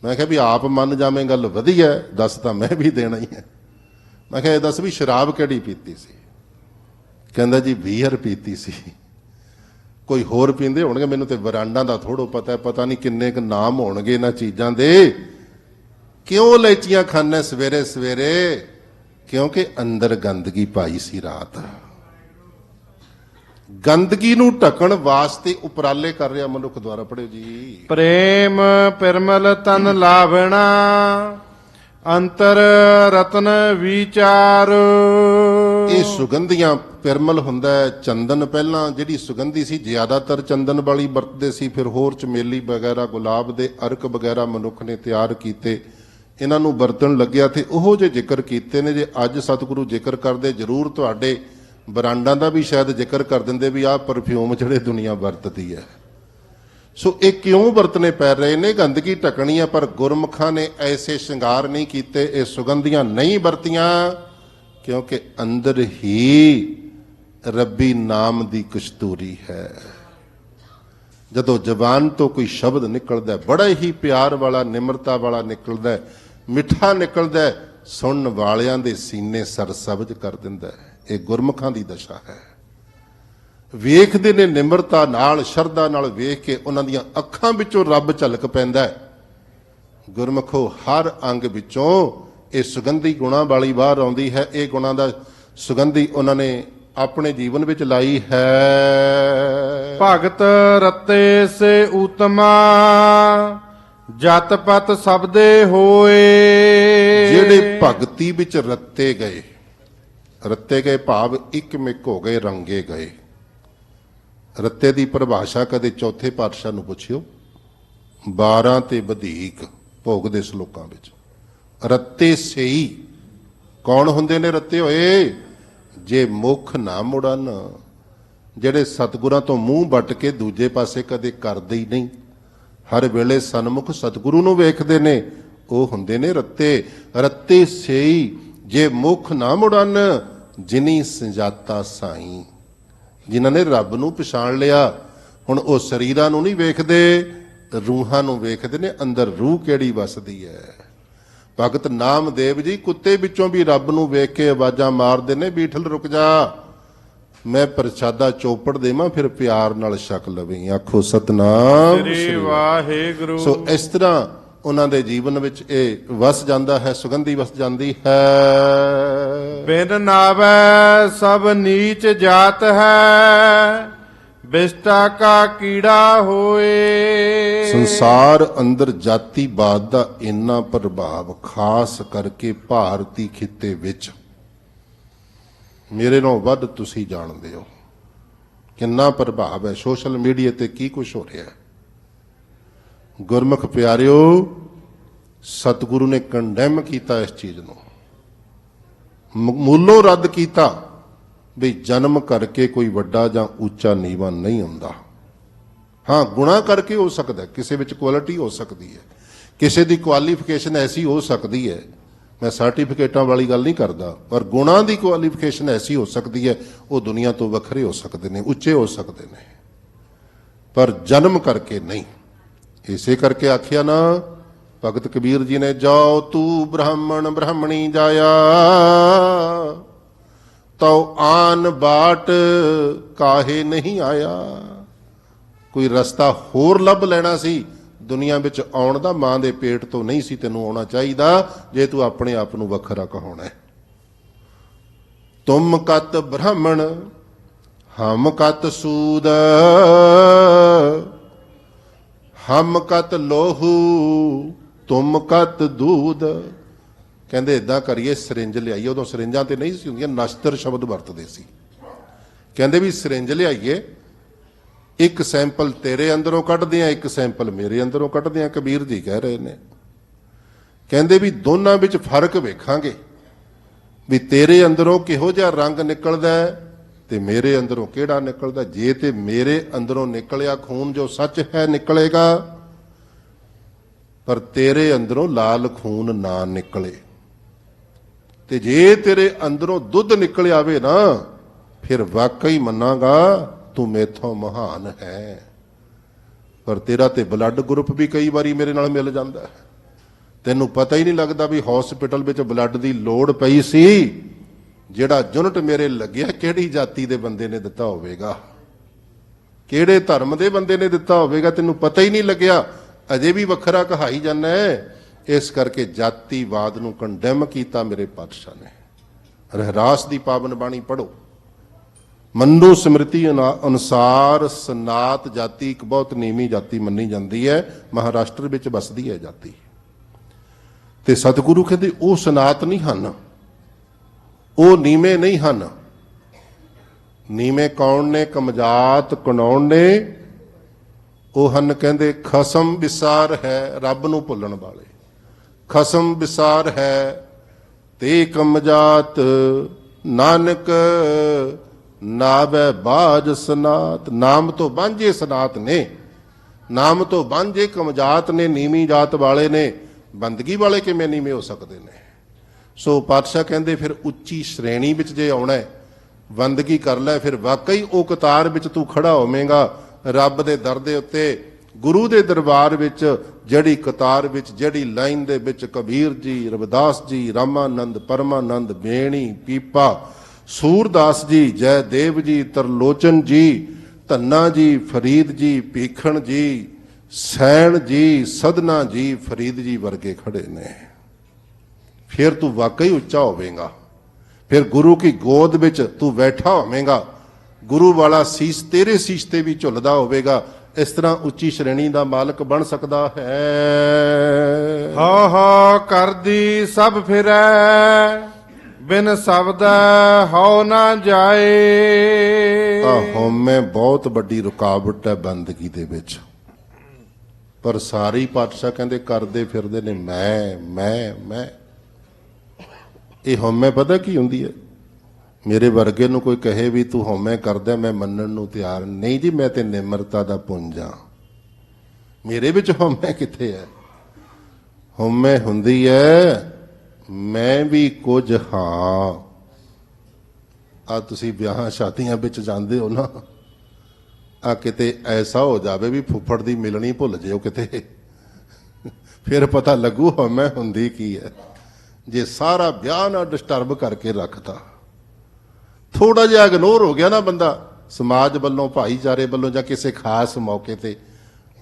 ਮੈਂ ਕਿਹਾ ਵੀ ਆਪ ਮੰਨ ਜਾਵੇਂ ਗੱਲ ਵਧੀਆ, ਦੱਸ ਤਾਂ ਮੈਂ ਵੀ ਦੇਣਾ ਹੀ ਹੈ। ਮੈਂ ਕਿਹਾ ਇਹ ਦੱਸ ਵੀ ਸ਼ਰਾਬ ਕਿਹੜੀ ਪੀਤੀ ਸੀ? ਕਹਿੰਦਾ ਜੀ ਬੀਅਰ ਪੀਤੀ ਸੀ। ਕੋਈ ਹੋਰ ਪੀਂਦੇ ਹੋਣਗੇ, ਮੈਨੂੰ ਤੇ ਬਰਾਂਡਾਂ ਦਾ ਥੋੜ੍ਹਾ ਪਤਾ ਹੈ, ਪਤਾ ਨਹੀਂ ਕਿੰਨੇ ਕੁ ਨਾਮ ਹੋਣਗੇ ਇਹਨਾਂ ਚੀਜ਼ਾਂ ਦੇ। ਕਿਉਂ ਲੈਚੀਆਂ ਖਾਣਾ ਸਵੇਰੇ ਸਵੇਰੇ? ਕਿਉਂਕਿ ਅੰਦਰ ਗੰਦਗੀ ਪਾਈ ਸੀ ਰਾਤ। ਗੰਦਗੀ ਨੂੰ ਢਕਣ ਵਾਸਤੇ ਉਪਰਾਲੇ ਕਰ ਰਿਹਾ ਮਨੁੱਖ ਦੁਆਰਾ। ਪੜਿਓ ਜੀ। ਪ੍ਰੇਮ ਪਿਰਮਲ ਤਨ ਲਾਵਣਾ, ਅੰਤਰ ਰਤਨ ਵਿਚਾਰ। ਇਹ ਸੁਗੰਧੀਆਂ ਪਿਰਮਲ ਹੁੰਦਾ ਹੈ। ਚੰਦਨ ਪਹਿਲਾਂ ਜਿਹੜੀ ਸੁਗੰਧੀ ਸੀ ਜ਼ਿਆਦਾਤਰ ਚੰਦਨ ਵਾਲੀ ਵਰਤਦੇ ਸੀ, ਫਿਰ ਹੋਰ ਚਮੇਲੀ ਵਗੈਰਾ ਗੁਲਾਬ ਦੇ ਅਰਕ ਵਗੈਰਾ ਮਨੁੱਖ ਨੇ ਤਿਆਰ ਕੀਤੇ, ਇਹਨਾਂ ਨੂੰ ਵਰਤਣ ਲੱਗਿਆ ਤੇ ਉਹੋ ਜਿਹੇ ਜ਼ਿਕਰ ਕੀਤੇ ਨੇ। ਜੇ ਅੱਜ ਸਤਿਗੁਰੂ ਜ਼ਿਕਰ ਕਰਦੇ ਜ਼ਰੂਰ ਤੁਹਾਡੇ ਬਰਾਂਡਾਂ ਦਾ ਵੀ ਸ਼ਾਇਦ ਜ਼ਿਕਰ ਕਰ ਦਿੰਦੇ ਵੀ ਆਹ ਪਰਫਿਊਮ ਜਿਹੜੇ ਦੁਨੀਆ ਵਰਤਦੀ ਹੈ। ਸੋ ਇਹ ਕਿਉਂ ਵਰਤਨੇ ਪੈ ਰਹੇ ਨੇ? ਗੰਦਗੀ ਢਕਣੀ ਹੈ। ਪਰ ਗੁਰਮੁਖਾਂ ਨੇ ਐਸੇ ਸ਼ਿੰਗਾਰ ਨਹੀਂ ਕੀਤੇ, ਇਹ ਸੁਗੰਧੀਆਂ ਨਹੀਂ ਵਰਤੀਆਂ, ਕਿਉਂਕਿ ਅੰਦਰ ਹੀ ਰੱਬੀ ਨਾਮ ਦੀ ਕਸ਼ਤੂਰੀ ਹੈ। ਜਦੋਂ ਜ਼ਬਾਨ ਤੋਂ ਕੋਈ ਸ਼ਬਦ ਨਿਕਲਦਾ ਬੜਾ ਹੀ ਪਿਆਰ ਵਾਲਾ, ਨਿਮਰਤਾ ਵਾਲਾ ਨਿਕਲਦਾ, ਮਿੱਠਾ ਨਿਕਲਦਾ, ਸੁਣਨ ਵਾਲਿਆਂ ਦੇ ਸੀਨੇ ਸਰਸਬਜ਼ ਕਰ ਦਿੰਦਾ ਹੈ। ਇਹ ਗੁਰਮੁਖਾਂ ਦੀ ਦਸ਼ਾ ਹੈ। ਵੇਖਦੇ ਨੇ ਨਿਮਰਤਾ ਨਾਲ, ਸ਼ਰਧਾ ਨਾਲ ਵੇਖ ਕੇ ਉਹਨਾਂ ਦੀਆਂ ਅੱਖਾਂ ਵਿੱਚੋਂ ਰੱਬ ਝਲਕ ਪੈਂਦਾ ਹੈ। ਗੁਰਮੁਖੋ ਹਰ ਅੰਗ ਵਿੱਚੋਂ ਇਹ ਸੁਗੰਧੀ ਗੁਣਾਂ ਵਾਲੀ ਬਾਹਰ ਆਉਂਦੀ ਹੈ। ਇਹ ਗੁਣਾਂ ਦਾ ਸੁਗੰਧੀ ਉਹਨਾਂ ਨੇ ਆਪਣੇ ਜੀਵਨ ਵਿੱਚ ਲਾਈ ਹੈ। ਭਗਤ ਰਤੇ ਸੇ ਉਤਮਾ, ਜਤ ਪਤ ਸਬਦੇ ਹੋਏ। ਜਿਹੜੇ ਭਗਤੀ ਵਿੱਚ ਰੱਤੇ ਗਏ, ਰੱਤੇ ਗਏ ਭਾਵ ਇਕਮਿਕ ਹੋ ਗਏ, ਰੰਗੇ ਗਏ। ਰੱਤੇ ਦੀ ਪਰਿਭਾਸ਼ਾ ਕਦੇ ਚੌਥੇ ਪਾਤਸ਼ਾਹ ਨੂੰ ਪੁੱਛਿਓ, 12 ਤੇ ਵਧੇਕ ਭੋਗ ਦੇ ਸ਼ਲੋਕਾਂ ਵਿੱਚ। ਰੱਤੇ ਸਈ ਕੌਣ ਹੁੰਦੇ ਨੇ ਰੱਤੇ ਹੋਏ? ਜੇ ਮੁਖ ਨਾ ਮੁੜਨ, ਜਿਹੜੇ ਸਤਿਗੁਰਾਂ ਤੋਂ ਮੂੰਹ ਵੱਟ ਕੇ ਦੂਜੇ ਪਾਸੇ ਕਦੇ ਕਰਦੇ ਹੀ ਨਹੀਂ, ਹਰ ਵੇਲੇ ਸਨਮੁਖ ਸਤਿਗੁਰੂ ਨੂੰ ਵੇਖਦੇ ਨੇ, ਉਹ ਹੁੰਦੇ ਨੇ ਰੱਤੇ। ਰੱਤੇ ਸਈ ਜੇ ਮੁਖ ਨਾ ਮੁੜਨ, ਜਿਨੀ ਸੰਜਾਤਾ ਸਾਈ। ਜਿਨ੍ਹਾਂ ਨੇ ਰੱਬ ਨੂੰ ਪਛਾਣ ਲਿਆ, ਹੁਣ ਉਹ ਸਰੀਰਾਂ ਨੂੰ ਨਹੀਂ ਵੇਖਦੇ, ਰੂਹਾਂ ਨੂੰ ਵੇਖਦੇ ਨੇ, ਅੰਦਰ ਰੂਹ ਕਿਹੜੀ ਵਸਦੀ ਹੈ। ਭਗਤ ਨਾਮਦੇਵ ਜੀ ਕੁੱਤੇ ਵਿੱਚੋਂ ਵੀ ਰੱਬ ਨੂੰ ਵੇਖ ਕੇ ਆਵਾਜ਼ਾਂ ਮਾਰਦੇ ਨੇ, ਬੀਠਲ ਰੁਕ ਜਾ, ਮੈਂ ਪ੍ਰਸ਼ਾਦਾ ਚੋਪੜ ਦੇਵਾਂ, ਫਿਰ ਪਿਆਰ ਨਾਲ ਛਕ ਲਵੇਂ। ਆਖੋ ਸਤਨਾਮ ਸ੍ਰੀ ਵਾਹਿਗੁਰੂ। ਸੋ ਇਸ ਤਰ੍ਹਾਂ ਉਹਨਾਂ ਦੇ ਜੀਵਨ ਵਿੱਚ ਇਹ ਵਸ ਜਾਂਦਾ ਹੈ, ਸੁਗੰਧੀ ਵਸ ਜਾਂਦੀ ਹੈ। ਬਿਨ ਨਾਵੈ ਸਭ ਨੀਚ ਜਾਤ ਹੈ, ਬਿਸਟਾ ਕਾ ਕੀੜਾ ਹੋਏ। ਸੰਸਾਰ ਅੰਦਰ ਜਾਤੀਵਾਦ ਦਾ ਇੰਨਾ ਪ੍ਰਭਾਵ, ਖਾਸ ਕਰਕੇ ਭਾਰਤੀ ਖਿੱਤੇ ਵਿੱਚ, ਮੇਰੇ ਨਾਲੋਂ ਵੱਧ ਤੁਸੀਂ ਜਾਣਦੇ ਹੋ ਕਿੰਨਾ ਪ੍ਰਭਾਵ ਹੈ। ਸੋਸ਼ਲ ਮੀਡੀਆ ਤੇ ਕੀ ਕੁਝ ਹੋ ਰਿਹਾ ਹੈ। ਗੁਰਮੁਖ ਪਿਆਰਿਓ, ਸਤਿਗੁਰੂ ਨੇ ਕੰਡੈਮ ਕੀਤਾ ਇਸ ਚੀਜ਼ ਨੂੰ, ਮੂਲੋਂ ਰੱਦ ਕੀਤਾ ਵੀ ਜਨਮ ਕਰਕੇ ਕੋਈ ਵੱਡਾ ਜਾਂ ਉੱਚਾ ਨੀਵਾਂ ਨਹੀਂ ਹੁੰਦਾ। ਹਾਂ, ਗੁਨਾਹ ਕਰਕੇ ਹੋ ਸਕਦਾ, ਕਿਸੇ ਵਿੱਚ ਕੁਆਲਿਟੀ ਹੋ ਸਕਦੀ ਹੈ, ਕਿਸੇ ਦੀ ਕੁਆਲੀਫਿਕੇਸ਼ਨ ਐਸੀ ਹੋ ਸਕਦੀ ਹੈ, ਮੈਂ ਸਰਟੀਫਿਕੇਟਾਂ ਵਾਲੀ ਗੱਲ ਨਹੀਂ ਕਰਦਾ, ਪਰ ਗੁਨਾਹ ਦੀ ਕੁਆਲੀਫਿਕੇਸ਼ਨ ਐਸੀ ਹੋ ਸਕਦੀ ਹੈ, ਉਹ ਦੁਨੀਆ ਤੋਂ ਵੱਖਰੇ ਹੋ ਸਕਦੇ ਨੇ, ਉੱਚੇ ਹੋ ਸਕਦੇ ਨੇ, ਪਰ ਜਨਮ ਕਰਕੇ ਨਹੀਂ। ਇਸੇ ਕਰਕੇ ਆਖਿਆ ਨਾ ਭਗਤ ਕਬੀਰ ਜੀ ਨੇ, ਜਾਓ ਤੂੰ ਬ੍ਰਾਹਮਣ ਬ੍ਰਾਹਮਣੀ ਜਾਇਆ, ਤਉ ਆਨ ਬਾਟ ਕਾਹੇ ਨਹੀਂ ਆਇਆ। ਕੋਈ ਰਸਤਾ ਹੋਰ ਲੱਭ ਲੈਣਾ ਸੀ ਦੁਨੀਆ ਵਿੱਚ ਆਉਣ ਦਾ, ਮਾਂ ਦੇ ਪੇਟ ਤੋਂ ਨਹੀਂ ਸੀ ਤੈਨੂੰ ਆਉਣਾ ਚਾਹੀਦਾ, ਜੇ ਤੂੰ ਆਪਣੇ ਆਪ ਨੂੰ ਵੱਖਰਾ ਕਹਾਉਣਾ ਹੈ। ਤੁਮ ਕਤ ਬ੍ਰਾਹਮਣ ਹਮ ਕਤ ਸੂਦ, ਹਮ ਕਤ ਲੋਹੂ ਤੁਮ ਕਤ ਦੂਧ। ਕਹਿੰਦੇ ਇਦਾਂ ਕਰੀਏ, ਸਿਰਿੰਜ ਲਿਆਈਏ। ਉਦੋਂ ਸਿਰਿੰਜਾਂ ਤੇ ਨਹੀਂ ਸੀ ਹੁੰਦੀਆਂ, ਨਸ਼ਤਰ ਸ਼ਬਦ ਵਰਤਦੇ ਸੀ। ਕਹਿੰਦੇ ਵੀ ਸਿਰਿੰਜ ਲਿਆਈਏ, ਇੱਕ ਸੈਂਪਲ ਤੇਰੇ ਅੰਦਰੋਂ ਕੱਢਦੇ ਆ, ਇੱਕ ਸੈਂਪਲ ਮੇਰੇ ਅੰਦਰੋਂ ਕੱਢਦੇ ਆ। ਕਬੀਰ ਜੀ ਕਹਿ ਰਹੇ ਨੇ, ਕਹਿੰਦੇ ਵੀ ਦੋਨਾਂ ਵਿੱਚ ਫਰਕ ਵੇਖਾਂਗੇ ਵੀ ਤੇਰੇ ਅੰਦਰੋਂ ਕਿਹੋ ਜਿਹਾ ਰੰਗ ਨਿਕਲਦਾ ਤੇ ਮੇਰੇ ਅੰਦਰੋਂ ਕਿਹੜਾ ਨਿਕਲਦਾ। ਜੇ ਤੇ ਮੇਰੇ ਅੰਦਰੋਂ ਨਿਕਲਿਆ ਖੂਨ ਜੋ ਸੱਚ ਹੈ ਨਿਕਲੇਗਾ, ਪਰ ਤੇਰੇ ਅੰਦਰੋਂ ਲਾਲ ਖੂਨ ਨਾ ਨਿਕਲੇ, ਤੇ ਜੇ ਤੇਰੇ ਅੰਦਰੋਂ ਦੁੱਧ ਨਿਕਲ ਆਵੇ ਨਾ, ਫਿਰ ਵਾਕਈ ਮੰਨਾਂਗਾ ਤੂੰ ਮੇਥੋਂ ਮਹਾਨ ਹੈ। ਪਰ ਤੇਰਾ ਤੇ ਬਲੱਡ ਗਰੁੱਪ ਵੀ ਕਈ ਵਾਰੀ ਮੇਰੇ ਨਾਲ ਮਿਲ ਜਾਂਦਾ ਹੈ, ਤੈਨੂੰ ਪਤਾ ਹੀ ਨਹੀਂ ਲੱਗਦਾ ਵੀ ਹਸਪੀਟਲ ਵਿੱਚ ਬਲੱਡ ਦੀ ਲੋੜ ਪਈ ਸੀ, ਜਿਹੜਾ ਯੂਨਿਟ ਮੇਰੇ ਲੱਗਿਆ ਕਿਹੜੀ ਜਾਤੀ ਦੇ ਬੰਦੇ ਨੇ ਦਿੱਤਾ ਹੋਵੇਗਾ, ਕਿਹੜੇ ਧਰਮ ਦੇ ਬੰਦੇ ਨੇ ਦਿੱਤਾ ਹੋਵੇਗਾ, ਤੈਨੂੰ ਪਤਾ ਹੀ ਨਹੀਂ ਲੱਗਿਆ, ਅਜੇ ਵੀ ਵੱਖਰਾ ਕਹਾਈ ਜਾਂਦਾ ਹੈ। ਇਸ ਕਰਕੇ ਜਾਤੀਵਾਦ ਨੂੰ ਕੰਡੈਮ ਕੀਤਾ ਮੇਰੇ ਪਾਤਸ਼ਾਹ ਨੇ। ਰਹਿਰਾਸ ਦੀ ਪਾਵਨ ਬਾਣੀ ਪੜ੍ਹੋ। ਮੰਨੂ ਸਮ੍ਰਿਤੀ ਅਨੁਸਾਰ ਸਨਾਤ ਜਾਤੀ ਇੱਕ ਬਹੁਤ ਨੀਵੀਂ ਜਾਤੀ ਮੰਨੀ ਜਾਂਦੀ ਹੈ, ਮਹਾਰਾਸ਼ਟਰ ਵਿੱਚ ਵਸਦੀ ਹੈ ਜਾਤੀ, ਤੇ ਸਤਿਗੁਰੂ ਕਹਿੰਦੇ ਉਹ ਸਨਾਤ ਨਹੀਂ ਹਨ, ਉਹ ਨੀਵੇਂ ਨਹੀਂ ਹਨ। ਨੀਵੇਂ ਕੌਣ ਨੇ? ਕਮਜਾਤ ਕਣਾਉਣ ਨੇ। ਉਹ ਹਨ ਕਹਿੰਦੇ ਖਸਮ ਵਿਸਾਰ ਹੈ, ਰੱਬ ਨੂੰ ਭੁੱਲਣ ਵਾਲੇ। ਖਸਮ ਵਿਸਾਰ ਹੈ ਤੇ ਕਮਜਾਤ, ਨਾਨਕ ਨਾਵੈ ਬਾਜ ਸਨਾਤ। ਨਾਮ ਤੋਂ ਵਾਂਝੇ ਸਨਾਤ ਨੇ, ਨਾਮ ਤੋਂ ਵਾਂਝੇ ਕਮਜਾਤ ਨੇ, ਨੀਵੀਂ ਜਾਤ ਵਾਲੇ ਨੇ। ਬੰਦਗੀ ਵਾਲੇ ਕਿਵੇਂ ਨੀਵੇਂ ਹੋ ਸਕਦੇ ਨੇ? ਸੋ ਪਾਤਸ਼ਾਹ ਕਹਿੰਦੇ ਫਿਰ ਉੱਚੀ ਸ਼੍ਰੇਣੀ ਵਿੱਚ ਜੇ ਆਉਣਾ ਹੈ, ਬੰਦਗੀ ਕਰ ਲੈ, ਫਿਰ ਵਾਕਈ ਉਹ ਕਤਾਰ ਵਿੱਚ ਤੂੰ ਖੜਾ ਹੋਵੇਂਗਾ ਰੱਬ ਦੇ ਦਰ ਦੇ ਉੱਤੇ, ਗੁਰੂ ਦੇ ਦਰਬਾਰ ਵਿੱਚ। ਜਿਹੜੀ ਕਤਾਰ ਵਿੱਚ, ਜਿਹੜੀ ਲਾਈਨ ਦੇ ਵਿੱਚ ਕਬੀਰ ਜੀ, ਰਵਿਦਾਸ ਜੀ, ਰਾਮਾਨੰਦ, ਪਰਮਾਨੰਦ, ਬੇਣੀ, ਪੀਪਾ, ਸੂਰਦਾਸ ਜੀ, ਜੈਦੇਵ ਜੀ, ਤਰਲੋਚਨ ਜੀ, ਧੰਨਾ ਜੀ, ਫਰੀਦ ਜੀ, ਭੀਖਣ ਜੀ, ਸੈਣ ਜੀ, ਸਦਨਾ ਜੀ, ਫਰੀਦ ਜੀ ਵਰਗੇ ਖੜੇ ਨੇ। ਫਿਰ ਤੂੰ ਵਾਕਈ ਉੱਚਾ ਹੋਵੇਂਗਾ, ਫਿਰ ਗੁਰੂ ਕੀ ਗੋਦ ਵਿੱਚ ਤੂੰ ਬੈਠਾ ਹੋਵੇਂਗਾ, ਗੁਰੂ ਵਾਲਾ ਸੀਸ ਤੇਰੇ ਸੀਸ ਤੇ ਵੀ ਝੁੱਲਦਾ ਹੋਵੇਗਾ। ਇਸ ਤਰ੍ਹਾਂ ਉੱਚੀ ਸ਼੍ਰੇਣੀ ਦਾ ਮਾਲਕ ਬਣ ਸਕਦਾ ਹੈ। ਹਾ ਹਾ ਕਰਦੀ ਸਭ ਫਿਰੈ, ਬਿਨ ਸ਼ਬਦ ਹਉ ਨਾ ਜਾਏ। ਹਉਮੈ ਬਹੁਤ ਵੱਡੀ ਰੁਕਾਵਟ ਹੈ ਬੰਦਗੀ ਦੇ ਵਿੱਚ, ਪਰ ਸਾਰੇ ਪਾਤਸ਼ਾਹ ਕਹਿੰਦੇ ਕਰਦੇ ਫਿਰਦੇ ਨੇ ਮੈਂ। ਇਹ ਹਉਮੈ ਪਤਾ ਕੀ ਹੁੰਦੀ ਹੈ? ਮੇਰੇ ਵਰਗੇ ਨੂੰ ਕੋਈ ਕਹੇ ਵੀ ਤੂੰ ਹਉਮੈ ਕਰਦਾ, ਮੈਂ ਮੰਨਣ ਨੂੰ ਤਿਆਰ ਨਹੀਂ ਜੀ। ਮੈਂ ਤੇ ਨਿਮਰਤਾ ਦਾ ਪੁੰਜ ਹਾਂ, ਮੇਰੇ ਵਿੱਚ ਹਉਮੈ ਕਿੱਥੇ ਹੈ? ਹਉਮੈ ਹੁੰਦੀ ਹੈ ਮੈਂ ਵੀ ਕੁਝ ਹਾਂ। ਆ ਤੁਸੀਂ ਵਿਆਹਾਂ ਸ਼ਾਦੀਆਂ ਵਿੱਚ ਜਾਂਦੇ ਹੋ ਨਾ, ਆ ਕਿਤੇ ਐਸਾ ਹੋ ਜਾਵੇ ਵੀ ਫੁੱਫੜ ਦੀ ਮਿਲਣੀ ਭੁੱਲ ਜਿਓ ਕਿਤੇ, ਫਿਰ ਪਤਾ ਲੱਗੂ ਹਉਮੈ ਹੁੰਦੀ ਕੀ ਹੈ। ਜੇ ਸਾਰਾ ਵਿਆਹ ਨਾ ਡਿਸਟਰਬ ਕਰਕੇ ਰੱਖਤਾ, ਥੋੜਾ ਜਿਹਾ ਇਗਨੋਰ ਹੋ ਗਿਆ ਨਾ ਬੰਦਾ ਸਮਾਜ ਵੱਲੋਂ, ਭਾਈਚਾਰੇ ਵੱਲੋਂ, ਜਾਂ ਕਿਸੇ ਖਾਸ ਮੌਕੇ ਤੇ,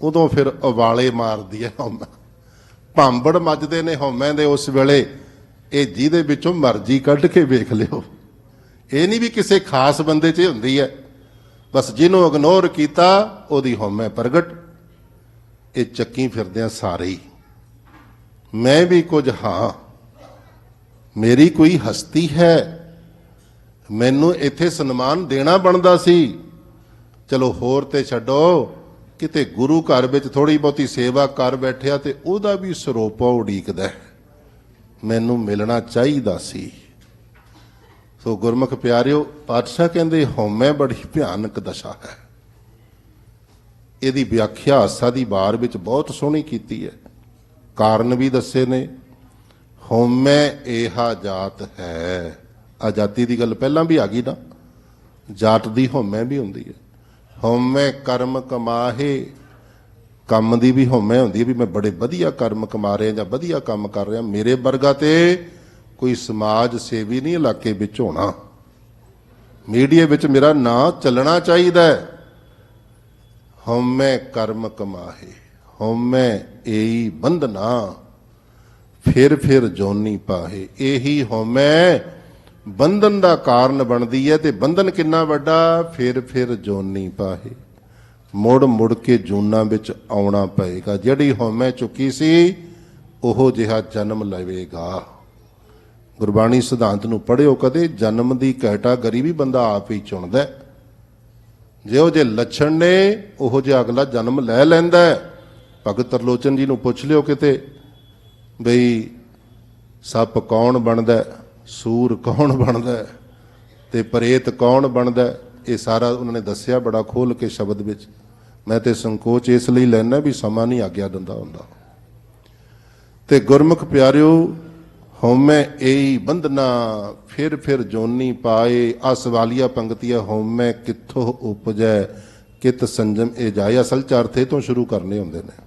ਉਦੋਂ ਫਿਰ ਉਬਾਲੇ ਮਾਰਦੀ ਹੈ ਹਉਮੈ। ਭਾਂਬੜ ਮੱਚਦੇ ਨੇ ਹਉਮੈ ਦੇ ਉਸ ਵੇਲੇ। ਇਹ ਜਿਹਦੇ ਵਿੱਚੋਂ ਮਰਜ਼ੀ ਕੱਢ ਕੇ ਵੇਖ ਲਿਓ, ਇਹ ਨਹੀਂ ਵੀ ਕਿਸੇ ਖਾਸ ਬੰਦੇ 'ਚ ਹੁੰਦੀ ਹੈ, ਬਸ ਜਿਹਨੂੰ ਇਗਨੋਰ ਕੀਤਾ ਉਹਦੀ ਹਉਮੈ ਪ੍ਰਗਟ। ਇਹ ਚੱਕੀ ਫਿਰਦੇ ਆ ਸਾਰੇ ਹੀ, ਮੈਂ ਵੀ ਕੁਝ ਹਾਂ, ਮੇਰੀ ਕੋਈ ਹਸਤੀ ਹੈ, ਮੈਨੂੰ ਇੱਥੇ ਸਨਮਾਨ ਦੇਣਾ ਬਣਦਾ ਸੀ। ਚਲੋ ਹੋਰ ਤੇ ਛੱਡੋ, ਕਿਤੇ ਗੁਰੂ ਘਰ ਵਿੱਚ ਥੋੜੀ ਬਹੁਤੀ ਸੇਵਾ ਕਰ ਬੈਠਿਆ ਤੇ ਉਹਦਾ ਵੀ ਸਰੋਪਾ ਉਡੀਕਦਾ, ਮੈਨੂੰ ਮਿਲਣਾ ਚਾਹੀਦਾ ਸੀ। ਸੋ ਗੁਰਮੁਖ ਪਿਆਰਿਓ, ਪਾਤਸ਼ਾਹ ਕਹਿੰਦੇ ਹਉਮੈ ਬੜੀ ਭਿਆਨਕ ਦਸ਼ਾ ਹੈ। ਇਹਦੀ ਵਿਆਖਿਆ ਆਸਾ ਦੀ ਵਾਰ ਵਿੱਚ ਬਹੁਤ ਸੋਹਣੀ ਕੀਤੀ ਹੈ, ਕਾਰਨ ਵੀ ਦੱਸੇ ਨੇ। ਹਉਮੈ ਏਹਾ ਜਾਤ ਹੈ। ਆ ਜਾਤੀ ਦੀ ਗੱਲ ਪਹਿਲਾਂ ਵੀ ਆ ਗਈ ਨਾ, ਜਾਤ ਦੀ ਹਉਮੈ ਵੀ ਹੁੰਦੀ ਹੈ। ਹਉਮੈ ਕਰਮ ਕਮਾਹੇ, ਕੰਮ ਦੀ ਵੀ ਹਉਮੈ ਹੁੰਦੀ ਹੈ ਵੀ ਮੈਂ ਬੜੇ ਵਧੀਆ ਕਰਮ ਕਮਾ ਰਿਹਾ ਜਾਂ ਵਧੀਆ ਕੰਮ ਕਰ ਰਿਹਾ, ਮੇਰੇ ਵਰਗਾ ਤੇ ਕੋਈ ਸਮਾਜ ਸੇਵੀ ਨਹੀਂ ਇਲਾਕੇ ਵਿੱਚ ਹੋਣਾ, ਮੀਡੀਆ ਵਿੱਚ ਮੇਰਾ ਨਾਂ ਚੱਲਣਾ ਚਾਹੀਦਾ ਹੈ। ਹਉਮੈ ਕਰਮ ਕਮਾਹੇ, ਹਉਮੈ ਏਈ ਬੰਧਨਾ, ਫਿਰ ਜੋਨੀ ਪਾਹੇ। ਇਹੀ ਹਉਮੈ ਬੰਧਨ ਦਾ ਕਾਰਨ ਬਣਦੀ ਹੈ, ਤੇ ਬੰਧਨ ਕਿੰਨਾ ਵੱਡਾ? ਫਿਰ ਜੋਨੀ ਪਾਹੇ, ਮੁੜ ਕੇ ਜੂਨਾਂ ਵਿੱਚ ਆਉਣਾ ਪਏਗਾ। ਜਿਹੜੀ ਹਉਮੈ ਚੁੱਕੀ ਸੀ ਉਹੋ ਜਿਹਾ ਜਨਮ ਲਵੇਗਾ। ਗੁਰਬਾਣੀ ਸਿਧਾਂਤ ਨੂੰ ਪੜ੍ਹਿਓ ਕਦੇ, ਜਨਮ ਦੀ ਕੈਟਾਗਰੀ ਵੀ ਬੰਦਾ ਆਪ ਹੀ ਚੁਣਦਾ। ਜਿਹੋ ਜਿਹੇ ਲੱਛਣ ਨੇ ਉਹੋ ਜਿਹਾ ਅਗਲਾ ਜਨਮ ਲੈ ਲੈਂਦਾ। ਭਗਤ ਤਰਲੋਚਨ ਜੀ ਨੂੰ ਪੁੱਛ ਲਿਓ ਕਿਤੇ ਬਈ ਸੱਪ ਕੌਣ ਬਣਦਾ, ਸੂਰ ਕੌਣ ਬਣਦਾ, ਤੇ ਪ੍ਰੇਤ ਕੌਣ ਬਣਦਾ, ਇਹ ਸਾਰਾ ਉਹਨਾਂ ਨੇ ਦੱਸਿਆ ਬੜਾ ਖੋਲ ਕੇ ਸ਼ਬਦ ਵਿੱਚ। ਮੈਂ ਤੇ ਸੰਕੋਚ ਇਸ ਲਈ ਲੈਣਾ ਵੀ ਸਮਾਂ ਨਹੀਂ ਆਗਿਆ ਦਿੰਦਾ ਹੁੰਦਾ। ਤੇ ਗੁਰਮੁਖ ਪਿਆਰਿਓ, ਹਉਮੈ ਏਈ ਬੰਧਨਾ, ਫਿਰ ਜੋਨੀ ਪਾਏ। ਆ ਸਵਾਲੀਆ ਪੰਕਤੀਆਂ, ਹਉਮੈ ਕਿੱਥੋਂ ਉਪਜੈ, ਕਿਤ ਸੰਜਮ ਇਹ ਜਾਏ। ਅਸਲ ਚ ਅਰਥ ਇਹ ਤੋਂ ਸ਼ੁਰੂ ਕਰਨੇ ਹੁੰਦੇ ਨੇ।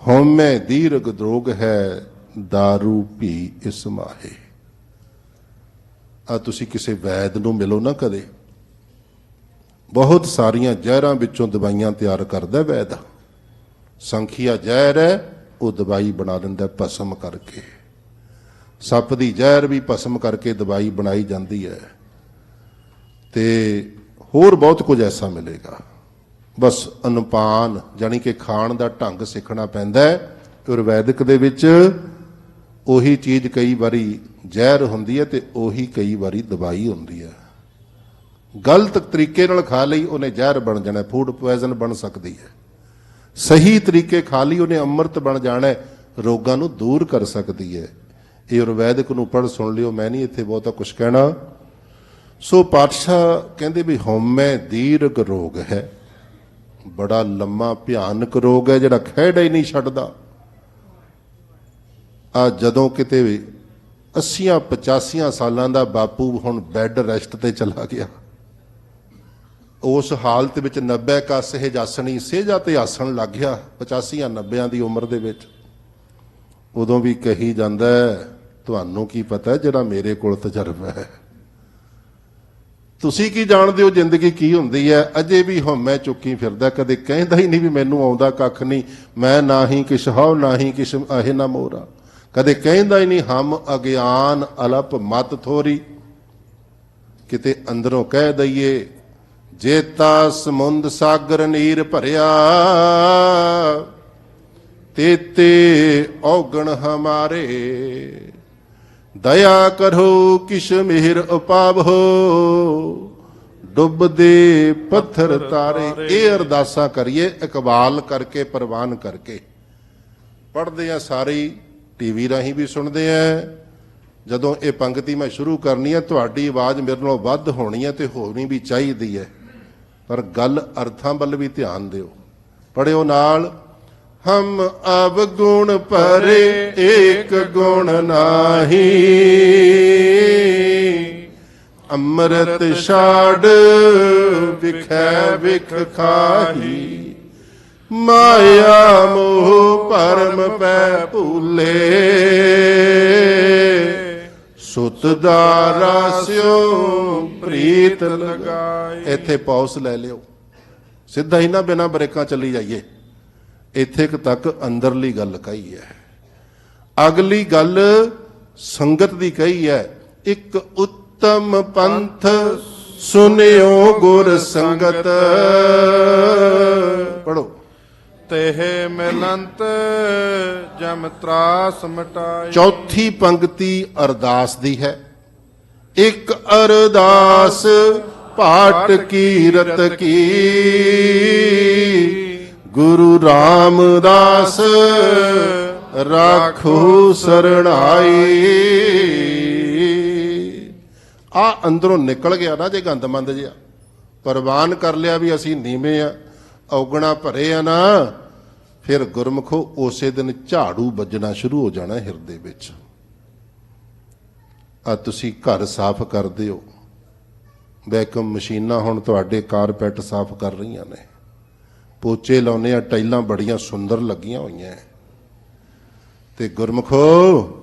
ਹਉਮੈ ਦੀਰਘ ਦਰੋਗ ਹੈ ਦਾਰੂ ਭੀ ਇਸ ਮਾਹੇ। ਆ ਤੁਸੀਂ ਕਿਸੇ ਵੈਦ ਨੂੰ ਮਿਲੋ ਨਾ ਕਦੇ, ਬਹੁਤ ਸਾਰੀਆਂ ਜ਼ਹਿਰਾਂ ਵਿੱਚੋਂ ਦਵਾਈਆਂ ਤਿਆਰ ਕਰਦਾ ਵੈਦ। ਸੰਖੀਆ ਜ਼ਹਿਰ ਹੈ, ਉਹ ਦਵਾਈ ਬਣਾ ਦਿੰਦਾ ਭਸਮ ਕਰਕੇ। ਸੱਪ ਦੀ ਜ਼ਹਿਰ ਵੀ ਭਸਮ ਕਰਕੇ ਦਵਾਈ ਬਣਾਈ ਜਾਂਦੀ ਹੈ, ਤੇ ਹੋਰ ਬਹੁਤ ਕੁਝ ਐਸਾ ਮਿਲੇਗਾ। ਬਸ ਅਨੁਪਾਨ ਜਾਣੀ ਕਿ ਖਾਣ ਦਾ ਢੰਗ ਸਿੱਖਣਾ ਪੈਂਦਾ ਹੈ। ਆਯੁਰਵੈਦਿਕ ਦੇ ਵਿੱਚ ਉਹੀ ਚੀਜ਼ ਕਈ ਵਾਰੀ ਜ਼ਹਿਰ ਹੁੰਦੀ ਹੈ ਤੇ ਉਹੀ ਕਈ ਵਾਰੀ ਦਵਾਈ ਹੁੰਦੀ ਹੈ। ਗਲਤ ਤਰੀਕੇ ਨਾਲ ਖਾ ਲਈ ਉਹਨੇ ਜ਼ਹਿਰ ਬਣ ਜਾਣਾ, ਫੂਡ ਪੋਇਜ਼ਨ ਬਣ ਸਕਦੀ ਹੈ। ਸਹੀ ਤਰੀਕੇ ਖਾ ਲਈ ਉਹਨੇ ਅੰਮ੍ਰਿਤ ਬਣ ਜਾਣਾ, ਰੋਗਾਂ ਨੂੰ ਦੂਰ ਕਰ ਸਕਦੀ ਹੈ। ਇਹ ਆਯੁਰਵੈਦਿਕ ਨੂੰ ਪੜ੍ਹ ਸੁਣ ਲਿਓ, ਮੈਂ ਨਹੀਂ ਇੱਥੇ ਬਹੁਤਾ ਕੁਝ ਕਹਿਣਾ। ਸੋ ਪਾਤਸ਼ਾਹ ਕਹਿੰਦੇ ਵੀ ਹਉਮੈ ਦੀਰਘ ਰੋਗ ਹੈ, ਬੜਾ ਲੰਮਾ ਭਿਆਨਕ ਰੋਗ ਹੈ ਜਿਹੜਾ ਖਹਿੜਾ ਹੀ ਨਹੀਂ ਛੱਡਦਾ। ਆ ਜਦੋਂ ਕਿਤੇ 80-85 ਸਾਲਾਂ ਦਾ ਬਾਪੂ ਹੁਣ ਬੈੱਡ ਰੈਸਟ ਤੇ ਚਲਾ ਗਿਆ, ਉਸ ਹਾਲਤ ਵਿੱਚ 90 ਕਾ ਸਹਿਜਾਸਣੀ ਸੇਜਾ ਤੇ ਆਸਣ ਲੱਗ ਗਿਆ 85-90 ਦੀ ਉਮਰ ਦੇ ਵਿੱਚ। ਉਦੋਂ ਵੀ ਕਹੀ ਜਾਂਦਾ ਤੁਹਾਨੂੰ ਕੀ ਪਤਾ ਜਿਹੜਾ ਮੇਰੇ ਕੋਲ ਤਜਰਬਾ ਹੈ, ਤੁਸੀਂ ਕੀ ਜਾਣਦੇ ਹੋ ਜ਼ਿੰਦਗੀ ਕੀ ਹੁੰਦੀ ਹੈ। ਅਜੇ ਵੀ ਹਉਮੈ ਚੁੱਕੀ ਫਿਰਦਾ, ਕਦੇ ਕਹਿੰਦਾ ਹੀ ਨਹੀਂ ਵੀ ਮੈਨੂੰ ਆਉਂਦਾ ਕੱਖ ਨਹੀਂ, ਮੈਂ ਨਾ ਹੀ ਕਿਛ ਹਉ ਨਾ ਹੀ ਕਿਛ ਆਹੇ ਨਾ ਮੋਰਾ। ਕਦੇ ਕਹਿੰਦਾ ਹੀ ਨਹੀਂ ਹਮ ਅਗਿਆਨ ਅਲਪ ਮਤ ਥੋਰੀ। ਕਿਤੇ ਅੰਦਰੋਂ ਕਹਿ ਦਈਏ ਜੇਤਾ ਸਮੁੰਦ ਸਾਗਰ ਨੀਰ ਭਰਿਆ, ਤੇਤੇ ਔਗਣ ਹਮਾਰੇ, ਦਇਆ ਕਰੋ ਕਿਛ ਮਿਹਰ ਉਪਾਵੋ, ਡੁੱਬਦੇ ਪੱਥਰ ਤਾਰੇ। ਇਹ ਅਰਦਾਸਾਂ ਕਰੀਏ ਇਕਬਾਲ ਕਰਕੇ, ਪ੍ਰਵਾਨ ਕਰਕੇ। ਪੜ੍ਹਦੇ ਆ ਸਾਰੀ, ਟੀਵੀ ਰਾਹੀਂ ਵੀ ਸੁਣਦੇ ਆ। ਜਦੋਂ ਇਹ ਪੰਕਤੀ ਮੈਂ ਸ਼ੁਰੂ ਕਰਨੀ ਹੈ, ਤੁਹਾਡੀ ਆਵਾਜ਼ ਮੇਰੇ ਨਾਲੋਂ ਵੱਧ ਹੋਣੀ ਹੈ ਤੇ ਹੋਣੀ ਵੀ ਚਾਹੀਦੀ ਹੈ, ਪਰ ਗੱਲ ਅਰਥਾਂ ਵੱਲ ਵੀ ਧਿਆਨ ਦਿਓ। ਪੜ੍ਹਿਓ ਨਾਲ। ਹਮ ਅਬ ਗੁਣ ਪਰੇ ਏਕ ਗੁਣ ਨਾਹੀ, ਅੰਮ੍ਰਿਤ ਛਾੜ ਵਿਖੈ ਵਿਖ ਖਾਹੀ, ਮਾਇਆ ਮੋਹ ਭਰਮ ਪੈ ਭੂਲੇ, ਸੁਤ ਦਾ ਰਾਸਿਓ ਪ੍ਰੀਤ ਲਗਾਈ। ਇੱਥੇ ਪੌਸ ਲੈ ਲਿਓ, ਸਿੱਧਾ ਹੀ ਨਾ ਬਿਨਾਂ ਬ੍ਰੇਕਾਂ ਚੱਲੀ ਜਾਈਏ। ਇੱਥੇ ਤੱਕ ਅੰਦਰਲੀ ਗੱਲ ਕਹੀ ਹੈ, ਅਗਲੀ ਗੱਲ ਸੰਗਤ ਦੀ ਕਹੀ ਹੈ। ਇੱਕ ਉੱਤਮ ਪੰਥ ਸੁਨਿਓ ਗੁਰ ਸੰਗਤ, ਪੜੋ। ਤੇਹ ਮਿਲੰਤ ਜਮ ਤਰਾਸ ਮਟਾਈ। ਚੌਥੀ ਪੰਕਤੀ ਅਰਦਾਸ ਦੀ ਹੈ। ਇੱਕ ਅਰਦਾਸ ਭਾਟ ਕੀਰਤ ਕੀ, ਗੁਰੂ ਰਾਮਦਾਸ ਰਾਖੋ ਸਰਣਾਈ। ਆ ਅੰਦਰੋਂ ਨਿਕਲ ਗਿਆ ਨਾ ਜੇ ਗੰਦਮੰਦ ਜਿਹਾ, ਪ੍ਰਵਾਨ ਕਰ ਲਿਆ ਵੀ ਅਸੀਂ ਨੀਵੇਂ ਆ, ਔਗਣਾ ਭਰੇ ਆ ਨਾ, ਫਿਰ ਗੁਰਮੁਖੋ ਉਸੇ ਦਿਨ ਝਾੜੂ ਵੱਜਣਾ ਸ਼ੁਰੂ ਹੋ ਜਾਣਾ ਹਿਰਦੇ ਵਿੱਚ। ਆ ਤੁਸੀਂ ਘਰ ਸਾਫ਼ ਕਰਦੇ ਹੋ, ਵੈਕਮ ਮਸ਼ੀਨਾਂ ਹੁਣ ਤੁਹਾਡੇ ਕਾਰਪੈਟ ਸਾਫ਼ ਕਰ ਰਹੀਆਂ ਨੇ, ਪੋਚੇ ਲਾਉਨੇ ਆ, ਟਾਈਲਾਂ ਬੜੀਆਂ ਸੁੰਦਰ ਲੱਗੀਆਂ ਹੋਈਆਂ। ਤੇ ਗੁਰਮੁਖੋ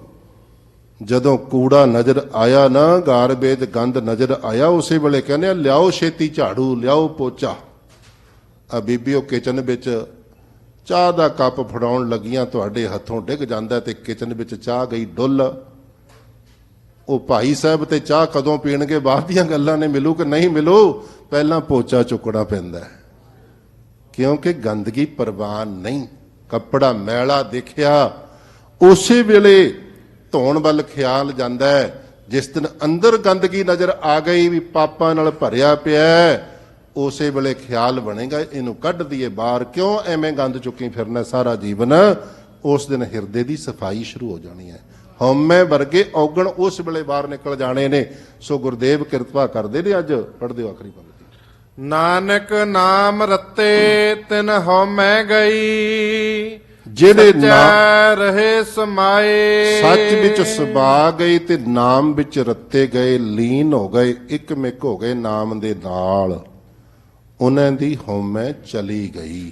ਜਦੋਂ ਕੂੜਾ ਨਜ਼ਰ ਆਇਆ ਨਾ, ਗਾਰਬੇਜ ਗੰਦ ਨਜ਼ਰ ਆਇਆ, ਉਸੇ ਵੇਲੇ ਕਹਿੰਦੇ ਆ ਲਿਆਓ ਛੇਤੀ ਝਾੜੂ, ਲਿਆਓ ਪੋਚਾ। ਆ ਬੀਬੀ ਉਹ ਕਿਚਨ ਵਿੱਚ ਚਾਹ ਦਾ ਕੱਪ ਫੜਾਉਣ ਲੱਗੀਆਂ, ਤੁਹਾਡੇ ਹੱਥੋਂ ਡਿੱਗ ਜਾਂਦਾ ਤੇ ਕਿਚਨ ਵਿੱਚ ਚਾਹ ਗਈ ਡੁੱਲ। ਉਹ ਭਾਈ ਸਾਹਿਬ ਤੇ ਚਾਹ ਕਦੋਂ ਪੀਣਗੇ ਬਾਅਦ ਦੀਆਂ ਗੱਲਾਂ ਨੇ, ਮਿਲੂ ਕਿ ਨਹੀਂ ਮਿਲੂ, ਪਹਿਲਾਂ ਪੋਚਾ ਚੁੱਕਣਾ ਪੈਂਦਾ, ਕਿਉਂਕਿ ਗੰਦਗੀ ਪ੍ਰਵਾਨ ਨਹੀਂ। ਕੱਪੜਾ ਮੈਲਾ ਦੇਖਿਆ ਉਸੇ ਵੇਲੇ ਧੋਣ ਵੱਲ ਖਿਆਲ ਜਾਂਦਾ ਹੈ। ਜਿਸ ਦਿਨ ਅੰਦਰ ਗੰਦਗੀ ਨਜ਼ਰ ਆ ਗਈ ਵੀ ਪਾਪਾਂ ਨਾਲ ਭਰਿਆ ਪਿਆ, ਉਸੇ ਵੇਲੇ ਖਿਆਲ ਬਣੇਗਾ ਇਹਨੂੰ ਕੱਢ ਦਈਏ ਬਾਹਰ, ਕਿਉਂ ਐਵੇਂ ਗੰਦ ਚੁੱਕੀ ਫਿਰਨਾ ਸਾਰਾ ਜੀਵਨ। ਉਸ ਦਿਨ ਹਿਰਦੇ ਦੀ ਸਫਾਈ ਸ਼ੁਰੂ ਹੋ ਜਾਣੀ ਹੈ। ਹਉਮੈ ਵਰਗੇ ਔਗਣ ਉਸ ਵੇਲੇ ਬਾਹਰ ਨਿਕਲ ਜਾਣੇ ਨੇ। ਸੋ ਗੁਰਦੇਵ ਕਿਰਪਾ ਕਰਦੇ ਨੇ। ਅੱਜ ਪੜ੍ਹ ਦਿਓ ਆਖਰੀ ਪੰਕਤੀ। ਨਾਨਕ ਨਾਮ ਰਤੇ ਤਿਨ ਹਉਮੈ ਗਈ, ਜਿਹੜੇ ਸੱਚਾ ਰਹੇ ਸਮਾਏ। ਸੱਚ ਵਿੱਚ ਸਮਾ ਗਏ ਤੇ ਨਾਮ ਵਿੱਚ ਰੱਤੇ ਗਏ, ਲੀਨ ਹੋ ਗਏ, ਇੱਕ ਮਿਕ ਹੋ ਗਏ ਨਾਮ ਦੇ ਨਾਲ, ਉਹਨਾਂ ਦੀ ਹਉਮੈ ਚਲੀ ਗਈ।